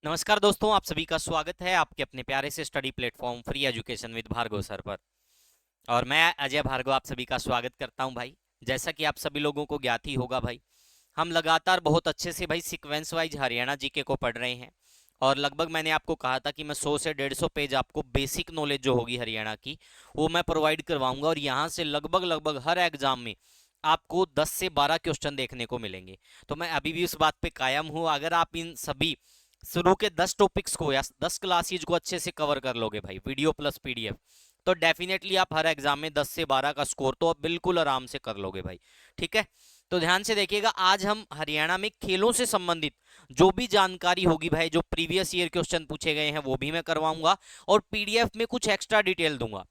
नमस्कार दोस्तों, आप सभी का स्वागत है आपके अपने प्यारे से study platform free education with Bhargav sir पर। और मैं अजय भार्गव आप सभी का स्वागत करता हूं भाई। जैसा कि आप सभी लोगों को ज्ञात ही होगा भाई, हम लगातार बहुत अच्छे से भाई सीक्वेंस वाइज हरियाणा जीके को पढ़ रहे हैं। और लगभग मैंने आपको कहा था कि मैं 100 से 150 पेज आपको बेसिक नॉलेज जो होगी हरियाणा की वो मैं प्रोवाइड करवाऊंगा। और यहाँ से लगभग लगभग हर एग्जाम में आपको 10 से 12 क्वेश्चन देखने को मिलेंगे। तो मैं अभी भी उस बात पे कायम हूँ। अगर आप इन सभी शुरू के 10 टॉपिक्स को या 10 क्लासेज को अच्छे से कवर कर लोगे भाई, वीडियो प्लस पीडीएफ, तो डेफिनेटली आप हर एग्जाम में 10 से 12 का स्कोर तो आप बिल्कुल आराम से कर लोगे भाई। ठीक है, तो ध्यान से देखिएगा। आज हम हरियाणा में खेलों से संबंधित जो भी जानकारी होगी भाई, जो प्रीवियस ईयर क्वेश्चन पूछे गए हैं वो भी मैं करवाऊंगा और पीडीएफ में कुछ एक्स्ट्रा डिटेल दूंगा।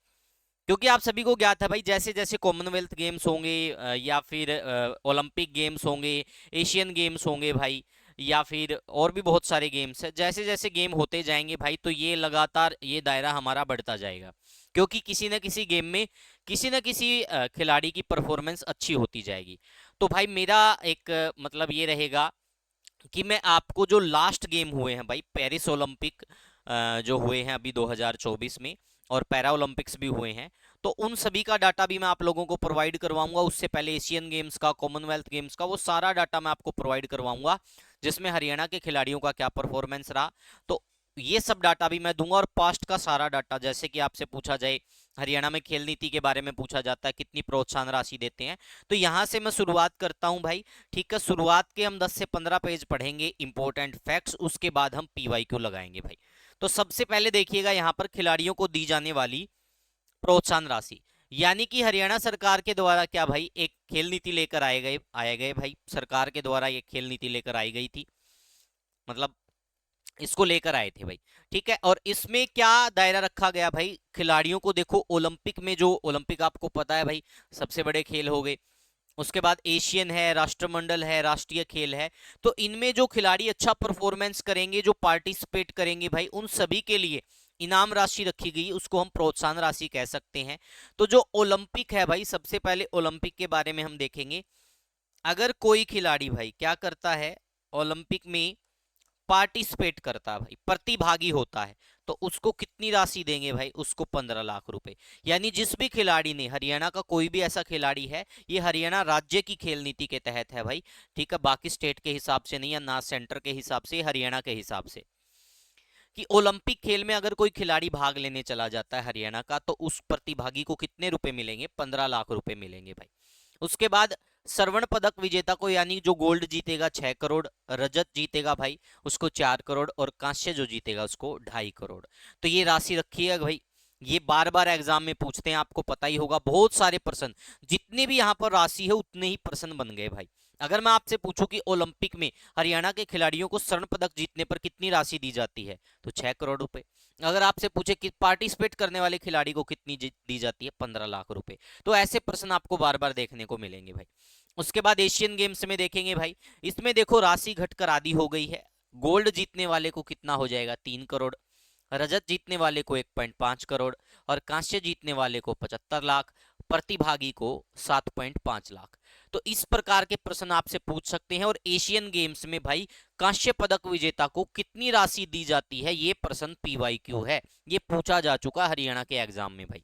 क्योंकि आप सभी को ज्ञात है भाई, जैसे जैसे कॉमनवेल्थ गेम्स होंगे या फिर ओलंपिक गेम्स होंगे, एशियन गेम्स होंगे भाई, या फिर और भी बहुत सारे गेम्स है, जैसे जैसे गेम होते जाएंगे भाई तो ये लगातार ये दायरा हमारा बढ़ता जाएगा। क्योंकि किसी न किसी गेम में किसी न किसी खिलाड़ी की परफॉर्मेंस अच्छी होती जाएगी। तो भाई मेरा एक मतलब ये रहेगा कि मैं आपको जो लास्ट गेम हुए हैं भाई, पेरिस ओलंपिक जो हुए हैं अभी 2024 में, और पैरा ओलंपिक्स भी हुए हैं, तो उन सभी का डाटा भी मैं आप लोगों को प्रोवाइड करवाऊंगा। उससे पहले एशियन गेम्स का, कॉमनवेल्थ गेम्स का, वो सारा डाटा मैं आपको प्रोवाइड करवाऊंगा जिसमें हरियाणा के खिलाड़ियों का क्या परफॉर्मेंस रहा। तो ये सब डाटा भी मैं दूंगा। और पास्ट का सारा डाटा, जैसे कि आपसे पूछा जाए हरियाणा में खेल नीति के बारे में पूछा जाता है, कितनी प्रोत्साहन राशि देते हैं, तो यहां से मैं शुरुआत करता हूं भाई। ठीक है, शुरुआत के हम 10 से 15 पेज पढ़ेंगे इंपॉर्टेंट फैक्ट्स, उसके बाद हम पीवाईक्यू लगाएंगे भाई। तो सबसे पहले देखिएगा यहाँ पर खिलाड़ियों को दी जाने वाली प्रोत्साहन राशि, यानी कि हरियाणा सरकार के द्वारा क्या भाई एक खेल नीति लेकर आए गए भाई, सरकार के द्वारा ये खेल नीति लेकर आई गई थी, मतलब इसको लेकर आए थे भाई। ठीक है, और इसमें क्या दायरा रखा गया भाई, खिलाड़ियों को देखो ओलंपिक में, जो ओलंपिक आपको पता है भाई सबसे बड़े खेल हो गए, उसके बाद एशियन है, राष्ट्रमंडल है, राष्ट्रीय खेल है, तो इनमें जो खिलाड़ी अच्छा परफॉर्मेंस करेंगे, जो पार्टिसिपेट करेंगे भाई, उन सभी के लिए इनाम राशि रखी गई, उसको हम प्रोत्साहन राशि कह सकते हैं। तो जो ओलंपिक है भाई, सबसे पहले ओलंपिक के बारे में हम देखेंगे। अगर कोई खिलाड़ी भाई क्या करता है, ओलंपिक में पार्टिसिपेट करता है भाई, प्रतिभागी होता है, तो उसको कितनी राशि देंगे भाई, उसको 15 लाख रुपए। यानी जिस भी खिलाड़ी ने, हरियाणा का कोई भी ऐसा खिलाड़ी है, ये हरियाणा राज्य की खेल नीति के तहत है भाई। ठीक है, बाकी स्टेट के हिसाब से नहीं, या ना सेंटर के हिसाब से, हरियाणा के हिसाब से, कि ओलंपिक खेल में अगर कोई खिलाड़ी भाग लेने चला जाता है हरियाणा का, तो उस प्रतिभागी को कितने रुपए मिलेंगे, 15 लाख रुपए मिलेंगे भाई। उसके बाद स्वर्ण पदक विजेता को, यानी जो गोल्ड जीतेगा 6 करोड़, रजत जीतेगा भाई उसको 4 करोड़, और कांस्य जो जीतेगा उसको 2.5 करोड़। तो ये राशि रखी है भाई। ये बार बार एग्जाम में पूछते हैं, आपको पता ही होगा, बहुत सारे प्रश्न, जितने भी यहाँ पर राशि है उतने ही प्रश्न बन गए भाई। अगर मैं आपसे पूछूं कि ओलंपिक में हरियाणा के खिलाड़ियों को स्वर्ण पदक जीतने पर कितनी राशि दी जाती है, तो 6 करोड़ रुपए। अगर आपसे पूछे कि पार्टिसिपेट करने वाले खिलाड़ी को कितनी दी जाती है, 15 लाख रुपए। तो ऐसे प्रश्न आपको बार बार देखने को मिलेंगे भाई। उसके बाद एशियन गेम्स में देखेंगे भाई, इसमें देखो राशि घटकर आधी हो गई है। गोल्ड जीतने वाले को कितना हो जाएगा, 3 करोड़, रजत जीतने वाले को 1.5 करोड़, और कांस्य जीतने वाले को 75 लाख, प्रतिभागी को 7.5 लाख। तो इस प्रकार के प्रश्न आपसे पूछ सकते हैं। और एशियन गेम्स में भाई कांस्य पदक विजेता को कितनी राशि दी जाती है, ये प्रश्न पीवाईक्यू है, ये पूछा जा चुका हरियाणा के एग्जाम में भाई।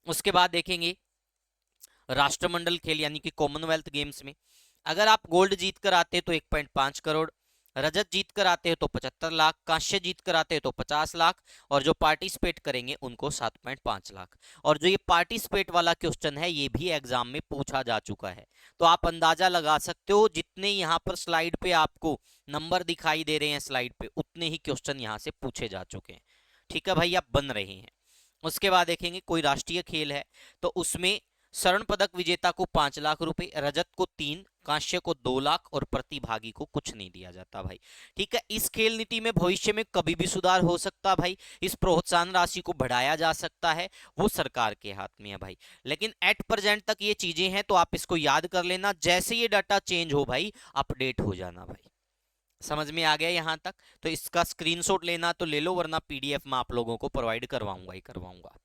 उसके बाद देखेंगे राष्ट्रमंडल खेल, यानी कि कॉमनवेल्थ गेम्स में, अगर आप गोल्ड जीत कर आते हैं तो 1.5 करोड़, रजत जीत कर आते हैं तो 75 लाख, कांस्य जीत कर आते हैं तो 50 लाख, और जो पार्टिसिपेट करेंगे उनको 7.5 लाख। और जो ये पार्टिसिपेट वाला क्वेश्चन है, ये भी एग्जाम में पूछा जा चुका है। तो आप अंदाजा लगा सकते हो, जितने यहाँ पर स्लाइड पे आपको नंबर दिखाई दे रहे हैं स्लाइड पे, उतने ही क्वेश्चन यहाँ से पूछे जा चुके हैं। ठीक है भाई, आप बन रहे हैं। उसके बाद देखेंगे कोई राष्ट्रीय खेल है, तो उसमें स्वर्ण पदक विजेता को 5 लाख रुपए, रजत को 3, कांस्य को 2 लाख, और प्रतिभागी को कुछ नहीं दिया जाता भाई। ठीक है, इस खेल नीति में भविष्य में कभी भी सुधार हो सकता भाई, इस प्रोत्साहन राशि को बढ़ाया जा सकता है, वो सरकार के हाथ में है भाई। लेकिन एट प्रेजेंट तक ये चीजें हैं, तो आप इसको याद कर लेना, जैसे ये डाटा चेंज हो भाई अपडेट हो जाना भाई। समझ में आ गया यहां तक? तो इसका स्क्रीनशॉट लेना तो ले लो, वरना पीडीएफ में आप लोगों को प्रोवाइड करवाऊंगा ही करवाऊंगा।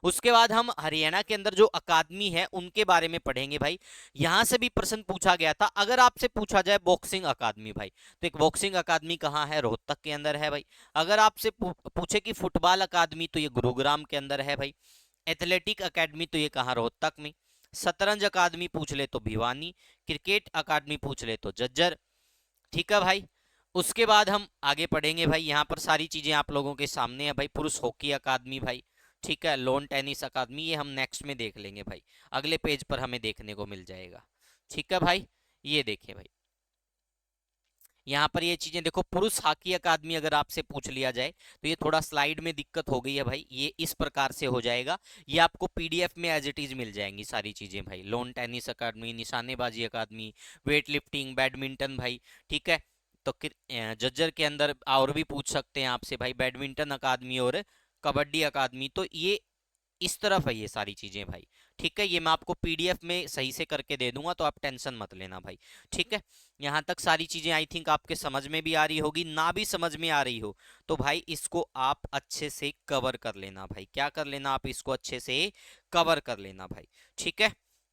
उसके बाद हम हरियाणा के अंदर जो अकादमी है उनके बारे में पढ़ेंगे भाई। यहां से भी प्रश्न पूछा गया था। अगर आपसे पूछा जाए बॉक्सिंग अकादमी भाई, तो एक बॉक्सिंग अकादमी कहाँ है, रोहतक के अंदर है भाई। अगर आपसे पूछे कि फुटबॉल अकादमी, तो ये गुरुग्राम के अंदर है भाई। एथलेटिक अकादमी, तो ये कहाँ, रोहतक में। शतरंज अकादमी पूछ ले तो भिवानी। क्रिकेट अकादमी पूछ ले तो जज्जर। ठीक है भाई। उसके बाद हम आगे पढ़ेंगे भाई। यहाँ पर सारी चीजें आप लोगों के सामने है भाई। पुरुष हॉकी अकादमी भाई, ठीक है। लॉन टेनिस अकादमी, ये हम नेक्स्ट में देख लेंगे भाई, अगले पेज पर हमें देखने को मिल जाएगा। ठीक है भाई। ये देखिए भाई, यहाँ पर ये चीजें देखो। पुरुष हॉकी अकादमी अगर आपसे पूछ लिया जाए तो ये थोड़ा स्लाइड में दिक्कत हो गई है भाई, ये इस प्रकार से हो जाएगा। ये आपको पीडीएफ में एज इट इज मिल जाएंगी सारी चीजें भाई। लॉन टेनिस अकादमी, निशानेबाजी अकादमी, वेट लिफ्टिंग, बैडमिंटन भाई, ठीक है। तो जज्जर के अंदर और भी पूछ सकते हैं आपसे भाई, बैडमिंटन अकादमी और कबड्डी अकादमी। तो ये इस तरफ है ये सारी चीजें भाई, ठीक है। ये मैं आपको पीडीएफ में सही से करके दे दूंगा, तो आप टेंशन मत लेना भाई, ठीक है। यहाँ तक सारी चीजें आई थिंक आपके समझ में भी आ रही होगी। ना भी समझ में आ रही हो तो भाई इसको आप अच्छे से कवर कर लेना भाई। क्या कर लेना, आप इसको अच्छे से कवर कर लेना भाई, ठीक है।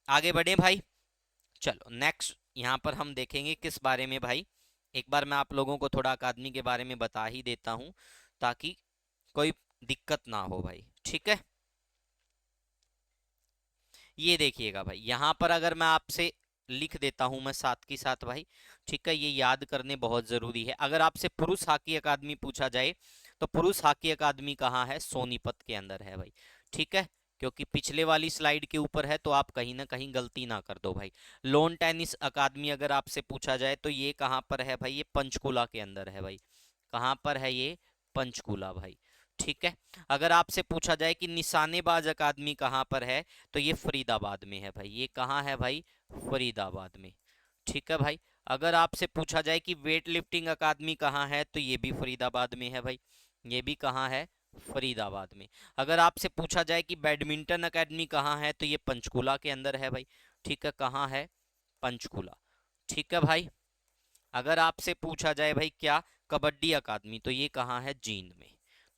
आगे बढ़े भाई। चलो नेक्स्ट यहाँ पर हम देखेंगे किस बारे में भाई। एक बार मैं आप लोगों को थोड़ा अकादमी के बारे में बता ही देता हूँ ताकि कोई दिक्कत ना हो भाई, ठीक है। ये देखिएगा भाई, यहाँ पर अगर मैं आपसे लिख देता हूं मैं साथ के साथ भाई, ठीक है। ये याद करने बहुत जरूरी है। अगर आपसे पुरुष हॉकी अकादमी पूछा जाए तो पुरुष हॉकी अकादमी कहाँ है, सोनीपत के अंदर है भाई, ठीक है। क्योंकि पिछले वाली स्लाइड के ऊपर है तो आप कहीं ना कहीं गलती ना कर दो भाई। लॉन टेनिस अकादमी अगर आपसे पूछा जाए तो ये कहाँ पर है भाई, ये पंचकुला के अंदर है भाई। कहाँ पर है ये, पंचकुला भाई, ठीक है। अगर आपसे पूछा जाए कि निशानेबाज अकादमी कहाँ पर है तो ये फरीदाबाद में है भाई। ये कहाँ है भाई, फरीदाबाद में, ठीक है भाई। अगर आपसे पूछा जाए कि वेट लिफ्टिंग अकादमी कहाँ है तो ये भी फरीदाबाद में है भाई। ये भी कहाँ है, फरीदाबाद में। अगर आपसे पूछा जाए कि बैडमिंटन अकादमी कहाँ है तो ये पंचकुला के अंदर है भाई, ठीक है। कहाँ है, पंचकुला, ठीक है भाई। अगर आपसे पूछा जाए भाई क्या, कबड्डी अकादमी, तो ये कहाँ है, जींद में।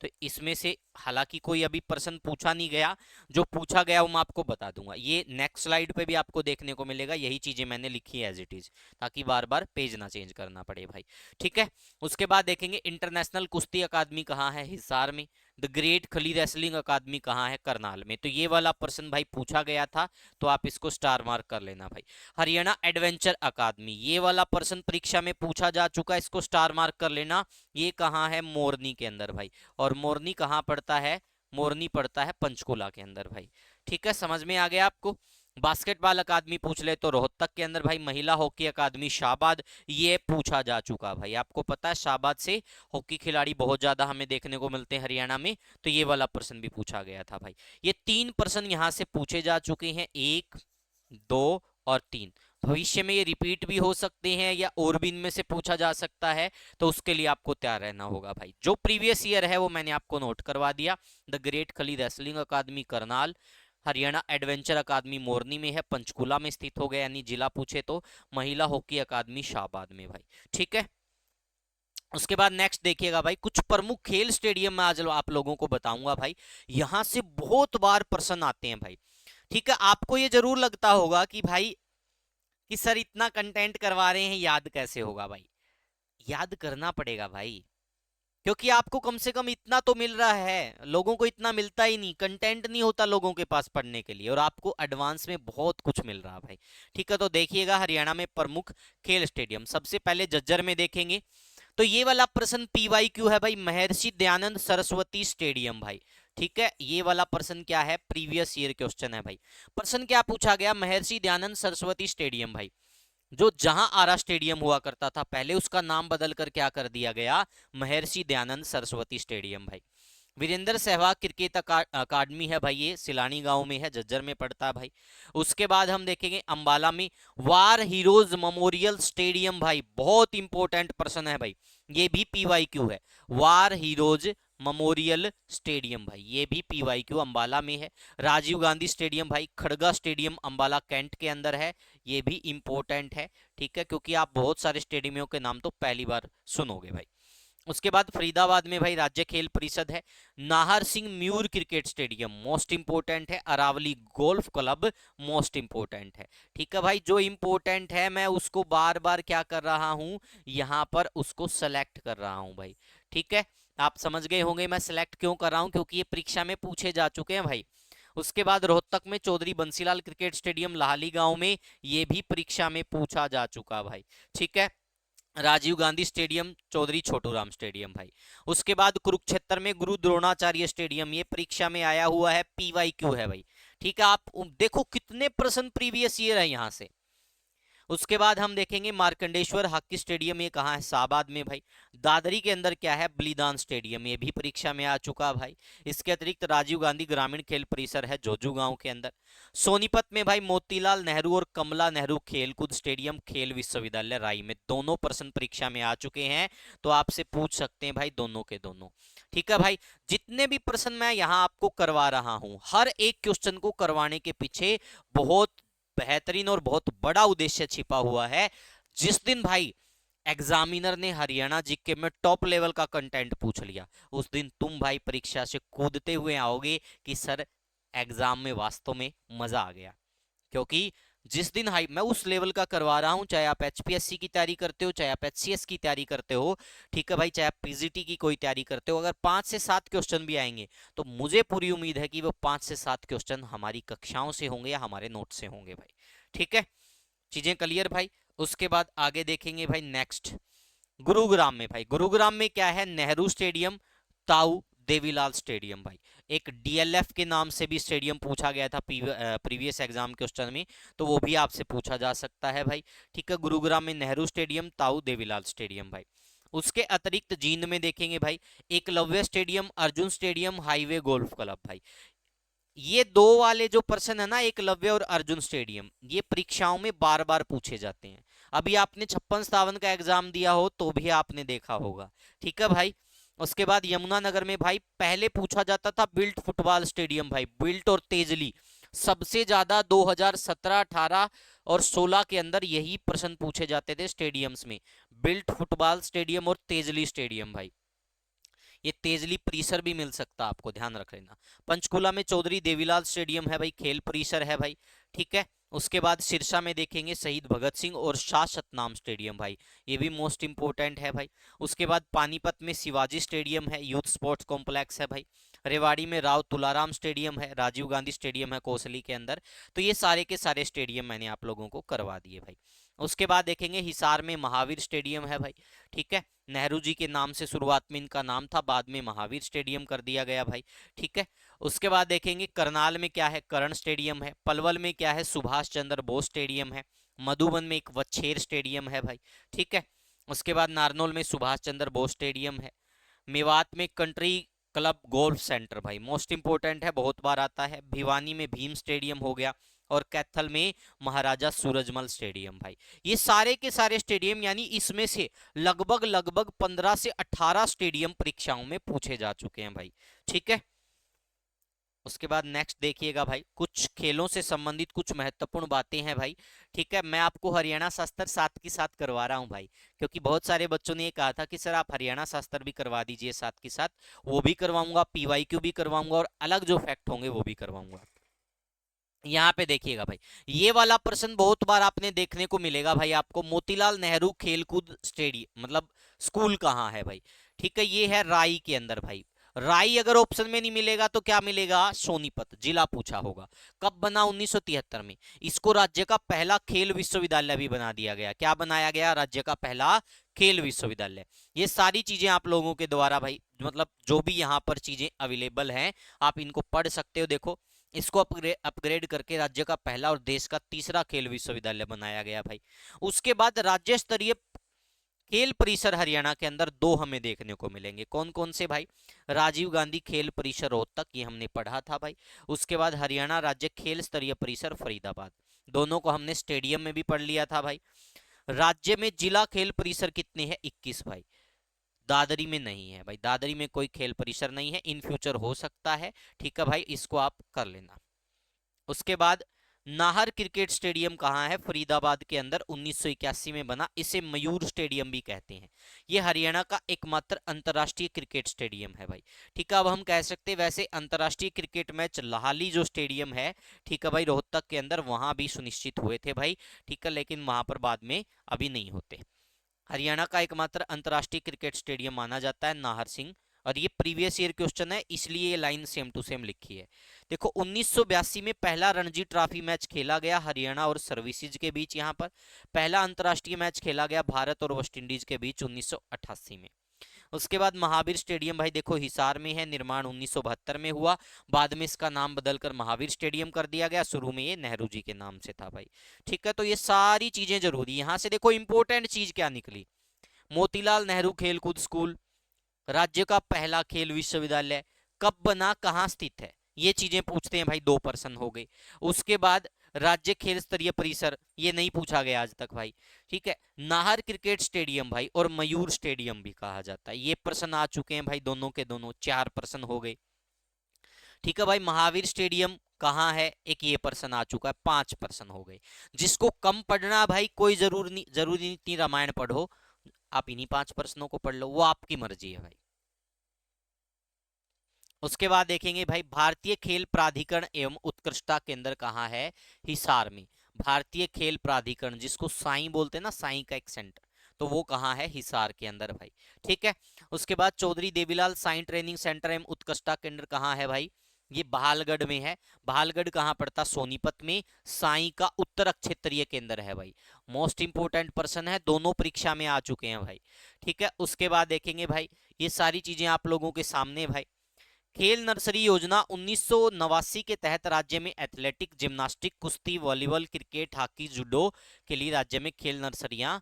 तो इसमें से हालांकि कोई अभी प्रश्न पूछा नहीं गया, जो पूछा गया वो मैं आपको बता दूंगा। ये नेक्स्ट स्लाइड पे भी आपको देखने को मिलेगा, यही चीजें मैंने लिखी है एज इट इज, ताकि बार बार पेज ना चेंज करना पड़े भाई, ठीक है। उसके बाद देखेंगे इंटरनेशनल कुश्ती अकादमी कहाँ है, हिसार में। द ग्रेट खली रेसलिंग अकादमी कहाँ है, करनाल में। तो ये वाला प्रश्न भाई पूछा गया था, तो आप इसको स्टार मार्क कर लेना भाई। हरियाणा एडवेंचर अकादमी, ये वाला प्रश्न परीक्षा में पूछा जा चुका है, इसको स्टार मार्क कर लेना। ये कहाँ है, मोरनी के अंदर भाई। और मोरनी कहाँ पड़ता है, मोरनी पड़ता है पंचकुला के अंदर भाई, ठीक है। समझ में आ गया आपको। बास्केटबॉल अकादमी पूछ ले तो रोहतक के अंदर भाई। महिला हॉकी अकादमी शाहबाद, ये पूछा जा चुका भाई। आपको पता है शाहबाद से हॉकी खिलाड़ी बहुत ज्यादा हमें देखने को मिलते हैं हरियाणा में, तो ये वाला प्रश्न भी पूछा गया था भाई। ये 3 प्रश्न यहाँ से पूछे जा चुके हैं, 1, 2 और 3। भविष्य में ये रिपीट भी हो सकते हैं या और भी इनमें से पूछा जा सकता है, तो उसके लिए आपको तैयार रहना होगा भाई। जो प्रीवियस ईयर है वो मैंने आपको नोट करवा दिया। द ग्रेट खली रेसलिंग अकादमी करनाल, हरियाणा एडवेंचर अकादमी मोरनी में है, पंचकुला में स्थित हो गया, यानी जिला पूछे तो महिला हॉकी अकादमी शाहबाद में भाई, ठीक है। उसके बाद नेक्स्ट देखिएगा भाई, कुछ प्रमुख खेल स्टेडियम में आज आप लोगों को बताऊंगा भाई। यहां से बहुत बार प्रश्न आते हैं भाई, ठीक है। आपको ये जरूर लगता होगा कि भाई कि सर इतना कंटेंट करवा रहे हैं, याद कैसे होगा भाई। याद करना पड़ेगा भाई, क्योंकि आपको कम से कम इतना तो मिल रहा है, लोगों को इतना मिलता ही नहीं, कंटेंट नहीं होता लोगों के पास पढ़ने के लिए, और आपको एडवांस में बहुत कुछ मिल रहा है भाई, ठीक है। तो देखिएगा हरियाणा में प्रमुख खेल स्टेडियम, सबसे पहले जज्जर में देखेंगे। तो ये वाला प्रश्न पीवाई क्यू है भाई, महर्षि दयानंद सरस्वती स्टेडियम भाई, ठीक है। ये वाला प्रश्न क्या है, प्रीवियस ईयर क्वेश्चन है भाई। प्रश्न क्या पूछा गया, महर्षि दयानंद सरस्वती स्टेडियम भाई, जो जहां आरा स्टेडियम हुआ करता था पहले, उसका नाम बदल कर क्या कर दिया गया, महर्षि दयानंद सरस्वती स्टेडियम भाई। वीरेंद्र सहवाग क्रिकेट अकादमी है भाई, ये सिलानी गांव में है, जज्जर में पड़ता है भाई। उसके बाद हम देखेंगे अंबाला में वार हीरोज मेमोरियल स्टेडियम भाई, बहुत इंपॉर्टेंट प्रश्न है भाई, ये भी पीवाई क्यू है। वार हीरोज मेमोरियल स्टेडियम भाई, ये भी पीवाई क्यू अंबाला में है। राजीव गांधी स्टेडियम भाई, खड़गा स्टेडियम अंबाला कैंट के अंदर है, ये भी इंपॉर्टेंट है, ठीक है। क्योंकि आप बहुत सारे स्टेडियमों के नाम तो पहली बार सुनोगे भाई। उसके बाद फरीदाबाद में भाई राज्य खेल परिषद है। नाहर सिंह म्यूर क्रिकेट स्टेडियम मोस्ट इंपोर्टेंट है। Aravali golf club most important है। ठीक है भाई, जो इंपोर्टेंट है मैं उसको बार बार क्या कर रहा हूं, यहां पर उसको सेलेक्ट कर रहा हूं भाई। ठीक है, आप समझ गए होंगे मैं सेलेक्ट क्यों कर रहा हूं, क्योंकि ये परीक्षा में पूछे जा चुके हैं भाई। उसके बाद रोहतक में चौधरी बंसीलाल क्रिकेट स्टेडियम लाहली गांव में, ये भी परीक्षा में पूछा जा चुका भाई। ठीक है, राजीव गांधी स्टेडियम चौधरी छोटूराम स्टेडियम भाई। उसके बाद कुरुक्षेत्र में गुरु द्रोणाचार्य स्टेडियम, ये परीक्षा में आया हुआ है, PYQ है भाई। ठीक है, आप देखो कितने प्रश्न प्रीवियस ईयर है यहां से। उसके बाद हम देखेंगे मार्कंडेश्वर हॉकी स्टेडियम, ये कहाँ है, शाहबाद में भाई। दादरी के अंदर क्या है, बलिदान स्टेडियम, ये भी परीक्षा में आ चुका भाई। इसके अतिरिक्त राजीव गांधी ग्रामीण खेल परिसर है जोजू गांव के अंदर। सोनीपत में भाई मोतीलाल नेहरू और कमला नेहरू खेलकूद स्टेडियम खेल विश्वविद्यालय राई में, दोनों प्रश्न परीक्षा में आ चुके हैं, तो आपसे पूछ सकते हैं भाई दोनों के दोनों। ठीक है भाई, जितने भी प्रश्न मैं यहाँ आपको करवा रहा हूं, हर एक क्वेश्चन को करवाने के पीछे बहुत बेहतरीन और बहुत बड़ा उद्देश्य छिपा हुआ है। जिस दिन भाई एग्जामिनर ने हरियाणा जीके में टॉप लेवल का कंटेंट पूछ लिया, उस दिन तुम भाई परीक्षा से कूदते हुए आओगे कि सर एग्जाम में वास्तव में मजा आ गया। क्योंकि जिस दिन हाई मैं उस लेवल का करवा रहा हूं, चाहे आप HPSC की तैयारी करते हो, चाहे आप HCS की तैयारी करते हो, ठीक है भाई, चाहे आप PGT की कोई तैयारी करते हो, अगर 5 से 7 क्वेश्चन भी आएंगे तो मुझे पूरी उम्मीद है कि वो 5 से 7 क्वेश्चन हमारी कक्षाओं से होंगे या हमारे नोट से होंगे भाई। ठीक है, चीजें क्लियर भाई। उसके बाद आगे देखेंगे भाई नेक्स्ट, गुरुग्राम में भाई, गुरुग्राम में क्या है, नेहरू स्टेडियम, ताऊ देवीलाल स्टेडियम भाई। एक DLF के नाम से भी स्टेडियम पूछा गया था प्रीवियस एग्जाम क्वेश्चन में, तो वो भी आपसे पूछा जा सकता है भाई। ठीक है, गुरुग्राम में नेहरू स्टेडियम, ताऊ देवीलाल स्टेडियम भाई। उसके अतिरिक्त जींद में देखेंगे भाई, Eklavya stadium, Arjun stadium, highway golf club भाई। ये दो वाले जो पर्सन है ना, एकलव्य और अर्जुन स्टेडियम, ये परीक्षाओं में बार बार पूछे जाते हैं। अभी आपने 56-57 का एग्जाम दिया हो तो भी आपने देखा होगा। ठीक है भाई। उसके बाद यमुनानगर में भाई पहले पूछा जाता था बिल्ट फुटबॉल स्टेडियम भाई, बिल्ट और तेजली, सबसे ज्यादा 2017, 18 और 16 के अंदर यही प्रश्न पूछे जाते थे स्टेडियम्स में, बिल्ट फुटबॉल स्टेडियम और तेजली स्टेडियम भाई। ये तेजली परिसर भी मिल सकता है, आपको ध्यान रख लेना। पंचकुला में चौधरी देवीलाल स्टेडियम है भाई, खेल परिसर है भाई। ठीक है, उसके बाद सिरसा में देखेंगे शहीद भगत सिंह और शाह सतनाम स्टेडियम भाई, ये भी मोस्ट इंपोर्टेंट है भाई। उसके बाद पानीपत में शिवाजी स्टेडियम है, यूथ स्पोर्ट्स कॉम्प्लेक्स है भाई। रेवाड़ी में राव तुलाराम स्टेडियम है, राजीव गांधी स्टेडियम है कोसली के अंदर। तो ये सारे के सारे स्टेडियम मैंने आप लोगों को करवा दिए भाई। उसके बाद देखेंगे हिसार में महावीर स्टेडियम है भाई। ठीक है, नेहरू जी के नाम से शुरुआत में इनका नाम था, बाद में महावीर स्टेडियम कर दिया गया भाई। ठीक है, उसके बाद देखेंगे करनाल में क्या है, कर्ण स्टेडियम है। पलवल में क्या है, सुभाष चंद्र बोस स्टेडियम है। मधुबन में एक वच्छेर स्टेडियम है भाई। ठीक है, उसके बाद नारनौल में सुभाष चंद्र बोस स्टेडियम है। मेवात में कंट्री क्लब गोल्फ सेंटर भाई, मोस्ट इंपोर्टेंट है, बहुत बार आता है। भिवानी में भीम स्टेडियम हो गया, और कैथल में महाराजा सूरजमल स्टेडियम भाई। ये सारे के सारे स्टेडियम, यानी इसमें से लगभग लगभग 15 से 18 स्टेडियम परीक्षाओं में पूछे जा चुके हैं भाई। ठीक है, उसके बाद नेक्स्ट देखिएगा भाई, कुछ खेलों से संबंधित कुछ महत्वपूर्ण बातें हैं भाई। ठीक है, मैं आपको हरियाणा शास्त्र साथ के साथ करवा रहा हूं भाई, क्योंकि बहुत सारे बच्चों ने ये कहा था कि सर आप हरियाणा शास्त्र भी करवा दीजिए साथ के साथ। वो भी करवाऊंगा, PYQ भी करवाऊंगा, और अलग जो फैक्ट होंगे वो भी करवाऊंगा। यहाँ पे देखिएगा भाई, ये वाला प्रश्न बहुत बार आपने देखने को मिलेगा भाई, आपको मोतीलाल नेहरू खेलकूद स्टेडियम मतलब स्कूल कहाँ है भाई। ठीक है, ये है राई के अंदर भाई। राई अगर ऑप्शन में नहीं मिलेगा तो क्या मिलेगा, सोनीपत जिला पूछा होगा। कब बना, 1973 में। इसको राज्य का पहला खेल विश्वविद्यालय भी बना दिया गया। क्या बनाया गया, राज्य का पहला खेल विश्वविद्यालय। ये सारी चीजें आप लोगों के द्वारा भाई, मतलब जो भी यहाँ पर चीजें अवेलेबल हैं आप इनको पढ़ सकते हो। देखो, इसको अपग्रेड करके राज्य का पहला और देश का तीसरा खेल विश्वविद्यालय बनाया गया भाई। उसके बाद राज्य स्तरीय खेल परिसर हरियाणा के अंदर दो हमें देखने को मिलेंगे। कौन कौन से भाई, राजीव गांधी खेल परिसर रोहतक, ये हमने पढ़ा था भाई। उसके बाद हरियाणा राज्य खेल स्तरीय परिसर फरीदाबाद, दोनों को हमने स्टेडियम में भी पढ़ लिया था भाई। राज्य में जिला खेल परिसर कितने हैं, 21 भाई। दादरी में नहीं है भाई, दादरी में कोई खेल परिसर नहीं है, इन फ्यूचर हो सकता है। ठीक है भाई, इसको आप कर लेना। उसके बाद नाहर क्रिकेट स्टेडियम कहाँ है? फरीदाबाद के अंदर 1981 में बना, इसे मयूर स्टेडियम भी कहते हैं। ये हरियाणा का एकमात्र अंतर्राष्ट्रीय क्रिकेट स्टेडियम है भाई। ठीक है, अब हम कह सकते हैं वैसे अंतर्राष्ट्रीय क्रिकेट मैच लाहली जो स्टेडियम है, ठीक है भाई, रोहतक के अंदर, वहां भी सुनिश्चित हुए थे भाई। ठीक है, लेकिन वहां पर बाद में अभी नहीं होते। हरियाणा का एकमात्र अंतर्राष्ट्रीय क्रिकेट स्टेडियम माना जाता है नाहर सिंह। और ये प्रीवियस ईयर क्वेश्चन है, इसलिए ये लाइन सेम टू सेम लिखी है। देखो 1982 में पहला रणजी ट्रॉफी मैच खेला गया हरियाणा और सर्विसेज के बीच। यहाँ पर पहला अंतर्राष्ट्रीय मैच खेला गया भारत और वेस्ट इंडीज के बीच 1988 में। उसके बाद महावीर स्टेडियम भाई देखो हिसार में है, निर्माण 1972 में हुआ, बाद में इसका नाम बदलकर महावीर स्टेडियम कर दिया गया, शुरू में ये नेहरू जी के नाम से था भाई। ठीक है, तो ये सारी चीजें जरूरी। यहां से देखो इंपॉर्टेंट चीज क्या निकली, मोतीलाल नेहरू खेलकूद स्कूल, राज्य का पहला खेल विश्वविद्यालय, कब बना, कहाँ स्थित है, ये चीजें पूछते हैं भाई, 2% हो गए। उसके बाद राज्य खेल स्तरीय परिसर, ये नहीं पूछा गया आज तक भाई। ठीक है, नाहर क्रिकेट स्टेडियम भाई और मयूर स्टेडियम भी कहा जाता है, ये प्रश्न आ चुके हैं भाई, दोनों के दोनों 4% हो गए। ठीक है भाई, महावीर स्टेडियम कहाँ है, एक ये प्रश्न आ चुका है, 5% हो गए। जिसको कम पढ़ना भाई कोई जरूरी नहीं इतनी रामायण पढ़ो, आप इन्हीं 5 प्रश्नों को पढ़ लो, वो आपकी मर्जी है भाई। उसके बाद देखेंगे भाई, भारतीय खेल प्राधिकरण एवं उत्कृष्टता केंद्र कहाँ है? हिसार में। भारतीय खेल प्राधिकरण, जिसको साई बोलते हैं ना, साई का एक सेंटर, तो वो कहाँ है? हिसार के अंदर भाई। ठीक है, उसके बाद चौधरी देवीलाल साई ट्रेनिंग सेंटर एवं उत्कृष्टता केंद्र कहाँ है भाई? ये बहालगढ़ में है। बहालगढ़ कहाँ पड़ता? सोनीपत में। साई का उत्तर क्षेत्रीय केंद्र है भाई। मोस्ट इंपोर्टेंट पर्सन है, दोनों परीक्षा में आ चुके हैं भाई। ठीक है, उसके बाद देखेंगे भाई, ये सारी चीजें आप लोगों के सामने भाई। खेल नर्सरी योजना 1989 के तहत राज्य में एथलेटिक, जिम्नास्टिक, कुश्ती, वॉलीबॉल, क्रिकेट, हॉकी, जूडो के लिए राज्य में खेल नर्सरियां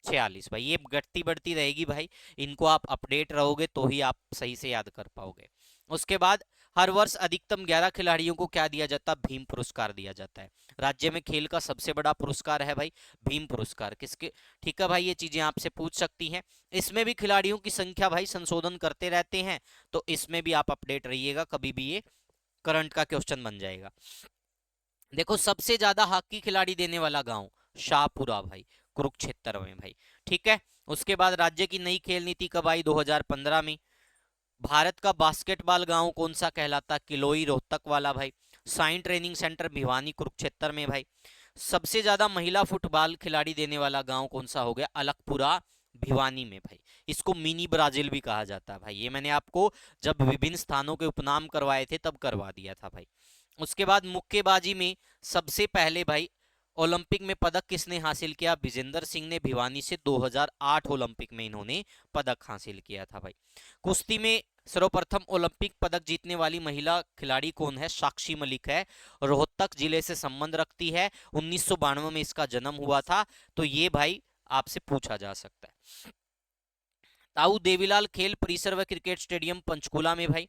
46 भाई। ये घटती बढ़ती रहेगी भाई, इनको आप अपडेट रहोगे तो ही आप सही से याद कर पाओगे। उसके बाद हर वर्ष अधिकतम 11 खिलाड़ियों को क्या दिया जाता है? भीम पुरस्कार दिया जाता है। राज्य में खेल का सबसे बड़ा पुरस्कार है भाई भीम पुरस्कार, किसके? ठीक है भाई, ये चीजें आपसे पूछ सकती हैं। इसमें भी खिलाड़ियों की संख्या भाई संशोधन करते रहते हैं, तो इसमें भी आप अपडेट रहिएगा, कभी भी ये करंट का क्वेश्चन बन जाएगा। देखो सबसे ज्यादा हॉकी खिलाड़ी देने वाला गांव शाहपुरा भाई, कुरुक्षेत्र में भाई। ठीक है, उसके बाद राज्य की नई खेल नीति कब आई? 2015 में। भारत का बास्केटबॉल गांव कौन सा कहलाता? किलोई, रोहतक वाला भाई। Sign training centre Bhiwani, Kurukshetra में भाई। सबसे ज्यादा महिला फुटबॉल खिलाड़ी देने वाला गांव कौन सा हो गया? अलकपुरा, भिवानी में भाई। इसको मिनी ब्राजील भी कहा जाता है भाई, ये मैंने आपको जब विभिन्न स्थानों के उपनाम करवाए थे तब करवा दिया था भाई। उसके बाद मुक्केबाजी में सबसे पहले भाई ओलंपिक में पदक किसने हासिल किया? विजेंदर सिंह ने, भिवानी से। 2008 ओलंपिक में इन्होंने पदक हासिल किया था भाई। कुश्ती में सर्वप्रथम ओलंपिक पदक जीतने वाली महिला खिलाड़ी कौन है? साक्षी मलिक है, रोहतक जिले से संबंध रखती है, 1992 में इसका जन्म हुआ था, तो ये भाई आपसे पूछा जा सकता है। ताऊ देवीलाल खेल परिसर व क्रिकेट स्टेडियम पंचकुला में भाई।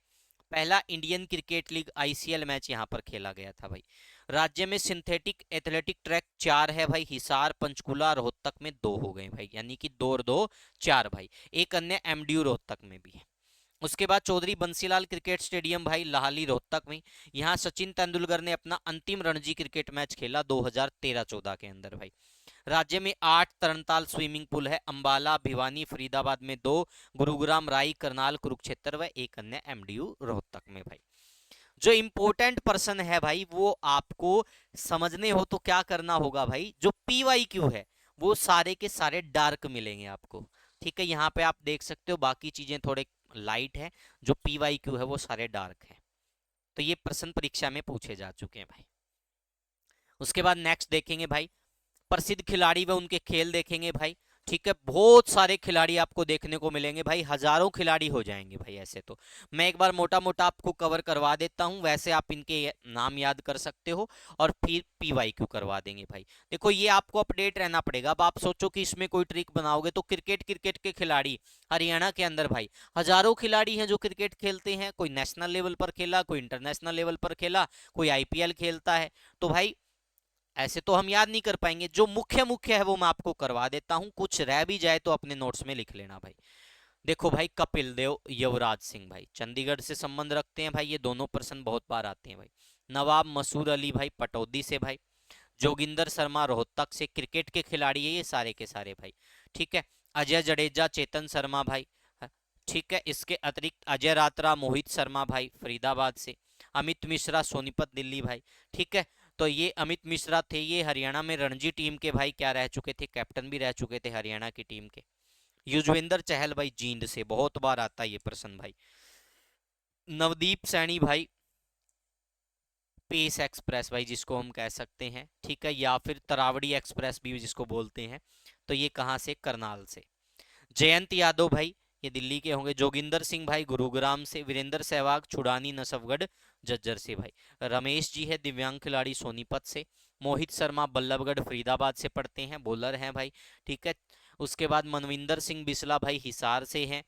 पहला Indian cricket league ICL match यहां पर खेला गया था भाई। राज्य में सिंथेटिक एथलेटिक ट्रैक 4 है भाई, हिसार, पंचकुला, रोहतक में 2 हो गए भाई, यानी कि 2 और 2 4 भाई। एक अन्य एमडीयू रोहतक में भी है। उसके बाद चौधरी बंसीलाल क्रिकेट स्टेडियम भाई, लाहली, रोहतक में। यहाँ सचिन तेंदुलकर ने अपना अंतिम रणजी क्रिकेट मैच खेला 2013-14 के अंदर भाई। राज्य में 8 तरणताल स्विमिंग पूल है, अंबाला, भिवानी, फरीदाबाद में 2, गुरुग्राम, राई, करनाल, कुरुक्षेत्र व एक अन्य एमडीयू रोहतक में भाई। जो इंपोर्टेंट पर्सन है भाई वो आपको समझने हो तो क्या करना होगा भाई, जो PYQ है वो सारे के सारे डार्क मिलेंगे आपको। ठीक है, यहाँ पे आप देख सकते हो, बाकी चीजें थोड़े लाइट है, जो PYQ है वो सारे डार्क है। तो ये प्रश्न परीक्षा में पूछे जा चुके हैं भाई। उसके बाद नेक्स्ट देखेंगे भाई, प्रसिद्ध खिलाड़ी व उनके खेल देखेंगे भाई। ठीक है, बहुत सारे खिलाड़ी आपको देखने को मिलेंगे भाई, हजारों खिलाड़ी हो जाएंगे भाई ऐसे तो। मैं एक बार मोटा मोटा आपको कवर करवा देता हूं, वैसे आप इनके नाम याद कर सकते हो और फिर PYQ करवा देंगे भाई। देखो ये आपको अपडेट रहना पड़ेगा। अब आप सोचो कि इसमें कोई ट्रिक बनाओगे तो क्रिकेट क्रिकेट के खिलाड़ी हरियाणा के अंदर भाई हजारों खिलाड़ी हैं जो क्रिकेट खेलते हैं, कोई नेशनल लेवल पर खेला, कोई इंटरनेशनल लेवल पर खेला, कोई IPL खेलता है, तो भाई ऐसे तो हम याद नहीं कर पाएंगे। जो मुख्य मुख्य है वो मैं आपको करवा देता हूं, कुछ रह भी जाए तो अपने नोट्स में लिख लेना भाई। देखो भाई, कपिल देव, युवराज सिंह भाई चंडीगढ़ से संबंध रखते हैं भाई, ये दोनों पर्सन बहुत बार आते हैं भाई। नवाब मसूर अली भाई पटौदी से भाई, जोगिंदर शर्मा रोहतक से, क्रिकेट के खिलाड़ी है ये सारे के सारे भाई, ठीक है। अजय जडेजा चेतन शर्मा भाई, ठीक है। इसके अतिरिक्त अजय रात्रा मोहित शर्मा भाई फरीदाबाद से, अमित मिश्रा सोनीपत दिल्ली भाई, ठीक है। तो ये अमित मिश्रा थे, ये हरियाणा में रणजी टीम के भाई क्या रह चुके थे, कैप्टन भी रह चुके थे हरियाणा की टीम के। युजवेंद्र चहल भाई जींद से, बहुत बार आता है ये प्रश्न भाई। नवदीप सैनी भाई पेस एक्सप्रेस भाई जिसको हम कह सकते हैं, ठीक है, या फिर तरावड़ी एक्सप्रेस भी जिसको बोलते हैं, तो ये कहाँ से, करनाल से। जयंत यादव भाई ये दिल्ली के होंगे, जोगिंदर सिंह भाई गुरुग्राम से, वीरेंद्र सहवाग छुड़ानी नसफगढ़ जज्जर से भाई, रमेश जी है दिव्यांग खिलाड़ी सोनीपत से, मोहित शर्मा बल्लभगढ़ फरीदाबाद से पढ़ते हैं, बॉलर हैं भाई, ठीक है। उसके बाद मनविंदर सिंह बिस्ला भाई हिसार से हैं,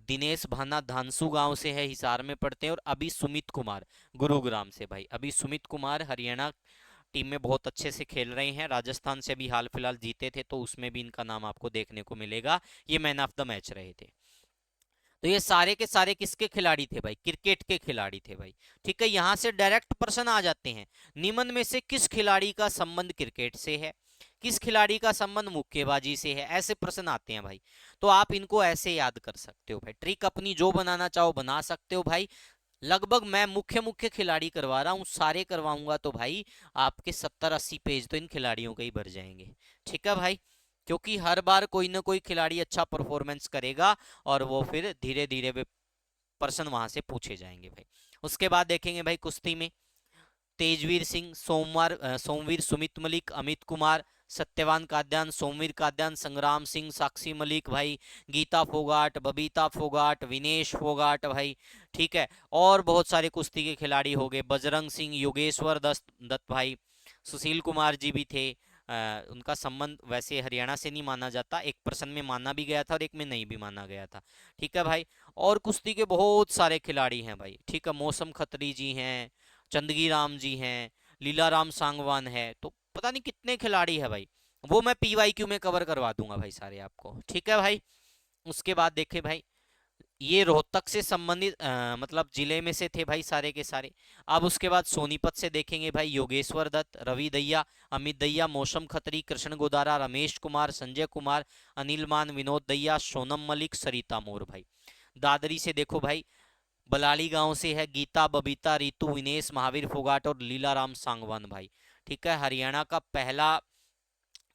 दिनेश भाना धानसू गांव से है, हिसार में पढ़ते हैं, और अभी सुमित कुमार गुरुग्राम से भाई। अभी सुमित कुमार हरियाणा टीम में बहुत अच्छे से खेल रहे हैं, राजस्थान से भी हाल फिलहाल जीते थे, तो उसमें भी इनका नाम आपको देखने को मिलेगा, ये मैन ऑफ द मैच रहे थे। तो ये सारे के सारे किसके खिलाड़ी थे भाई, क्रिकेट के खिलाड़ी थे भाई, ठीक है। यहां से डायरेक्ट प्रश्न आ जाते हैं, निम्न में से किस खिलाड़ी का संबंध क्रिकेट से है, किस खिलाड़ी का संबंध मुक्केबाजी से है, ऐसे प्रश्न आते हैं भाई। तो आप इनको ऐसे याद कर सकते हो भाई, ट्रिक अपनी जो बनाना चाहो बना सकते हो भाई। लगभग मैं मुख्य मुख्य खिलाड़ी करवा रहा हूं, सारे करवाऊंगा तो भाई आपके 70-80 पेज तो इन खिलाड़ियों के ही भर जाएंगे, ठीक है भाई। क्योंकि हर बार कोई ना कोई खिलाड़ी अच्छा परफॉर्मेंस करेगा, और वो फिर धीरे धीरे वे प्रश्न वहां से पूछे जाएंगे भाई। उसके बाद देखेंगे भाई कुश्ती में, तेजवीर सिंह, सोमवीर सुमित मलिक, अमित कुमार, सत्यवान काद्यान, सोमवीर काद्यान, संग्राम सिंह, साक्षी मलिक भाई, गीता फोगाट, बबीता फोगाट, विनेश फोगाट भाई, ठीक है। और बहुत सारे कुश्ती के खिलाड़ी हो गए, बजरंग सिंह, योगेश्वर दत्त भाई, सुशील कुमार जी भी थे। उनका संबंध वैसे हरियाणा से नहीं माना जाता, एक प्रश्न में माना भी गया था और एक में नहीं भी माना गया था, ठीक है भाई। और कुश्ती के बहुत सारे खिलाड़ी हैं भाई, ठीक है, मौसम खत्री जी हैं, चंदगी राम जी हैं, लीलाराम सांगवान है, तो पता नहीं कितने खिलाड़ी है भाई। वो मैं पीवाईक्यू में कवर करवा दूंगा भाई सारे आपको, ठीक है भाई। उसके बाद देखे भाई, ये रोहतक से संबंधित मतलब जिले में से थे भाई सारे के सारे। अब उसके बाद सोनीपत से देखेंगे भाई, योगेश्वर दत्त, रवि दहिया, अमित दहिया, मौसम खत्री, कृष्ण गोदारा, रमेश कुमार, संजय कुमार, अनिल मान, विनोद दहिया, सोनम मलिक, सरिता मोर भाई। दादरी से देखो भाई, बलाली गांव से है गीता, बबीता, रितु, विनेश, महावीर फोगाट और लीलाराम सांगवान भाई, ठीक है। हरियाणा का पहला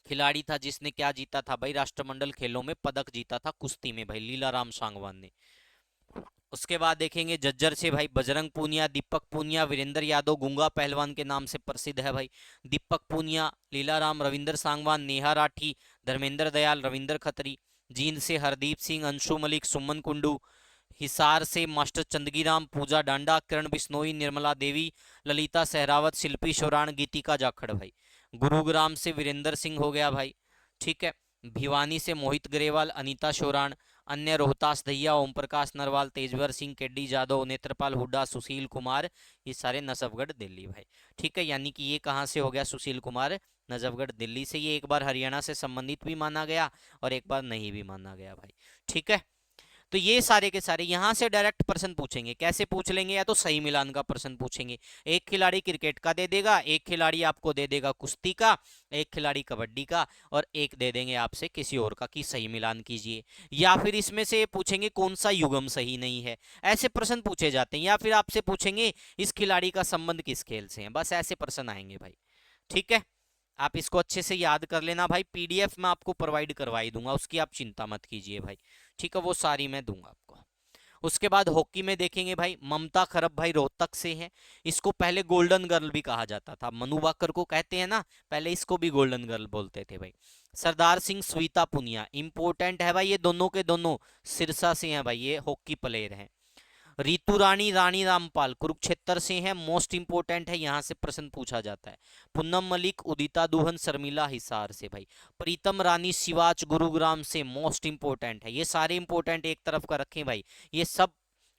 खिलाड़ी था जिसने क्या जीता था भाई, राष्ट्रमंडल खेलों में पदक जीता था कुश्ती में भाई, लीलाराम सांगवान ने। उसके बाद देखेंगे जज्जर से भाई, बजरंग पूनिया, दीपक पूनिया, वीरेंद्र यादव गुंगा पहलवान के नाम से प्रसिद्ध है भाई, दीपक पूनिया, लीलाराम, रविंद्र सांगवान, नेहा राठी, धर्मेंद्र दयाल, रविंद्र खत्री। जींद से हरदीप सिंह, अंशु मलिक, सुमन कुंडू। हिसार से मास्टर चंदगीराम, पूजा डांडा, किरण बिश्नोई, निर्मला देवी, ललिता सहरावत, शिल्पी शोराण, गीतिका जाखड़ भाई। गुरुग्राम से वीरेंद्र सिंह हो गया भाई, ठीक है। भिवानी से मोहित ग्रेवाल, अनीता शोराण। अन्य रोहतास दहिया, ओम प्रकाश नरवाल, तेजवर सिंह, केडी जादव, नेत्रपाल हुड्डा, सुशील कुमार, ये सारे नसफगढ़ दिल्ली भाई, ठीक है। यानी कि ये कहाँ से हो गया, सुशील कुमार नजफगढ़ दिल्ली से। ये एक बार हरियाणा से संबंधित भी माना गया और एक बार नहीं भी माना गया भाई, ठीक है। तो ये सारे के सारे यहाँ से डायरेक्ट प्रश्न पूछेंगे, कैसे पूछ लेंगे, या तो सही मिलान का प्रश्न पूछेंगे। एक खिलाड़ी क्रिकेट का दे देगा, एक खिलाड़ी आपको दे देगा कुश्ती का, एक खिलाड़ी कबड्डी का, और एक दे देंगे आपसे किसी और का कि सही मिलान कीजिए। या फिर इसमें से पूछेंगे कौन सा युगम सही नहीं है, ऐसे प्रश्न पूछे जाते हैं। या फिर आपसे पूछेंगे इस खिलाड़ी का संबंध किस खेल से है, बस ऐसे प्रश्न आएंगे भाई, ठीक है। आप इसको अच्छे से याद कर लेना भाई, पीडीएफ में आपको प्रोवाइड करवाई दूंगा, उसकी आप चिंता मत कीजिए भाई, ठीक है, वो सारी मैं दूंगा आपको। उसके बाद हॉकी में देखेंगे भाई, ममता खरब भाई रोहतक से है। इसको पहले गोल्डन गर्ल भी कहा जाता था, मनु बाकर को कहते हैं ना, पहले इसको भी गोल्डन गर्ल बोलते थे भाई। सरदार सिंह, स्वीता पुनिया, इंपॉर्टेंट है भाई, ये दोनों के दोनों सिरसा से हैं भाई, ये हॉकी प्लेयर हैं। रितु रानी, रानी रामपाल कुरुक्षेत्र से हैं, मोस्ट इंपोर्टेंट है, यहां से प्रश्न पूछा जाता है। पूनम मलिक, उदिता दुहन, शर्मिला हिसार से भाई। प्रीतम रानी सिवाच गुरुग्राम से, मोस्ट इंपोर्टेंट है। ये सारे इंपोर्टेंट एक तरफ का रखें भाई, ये सब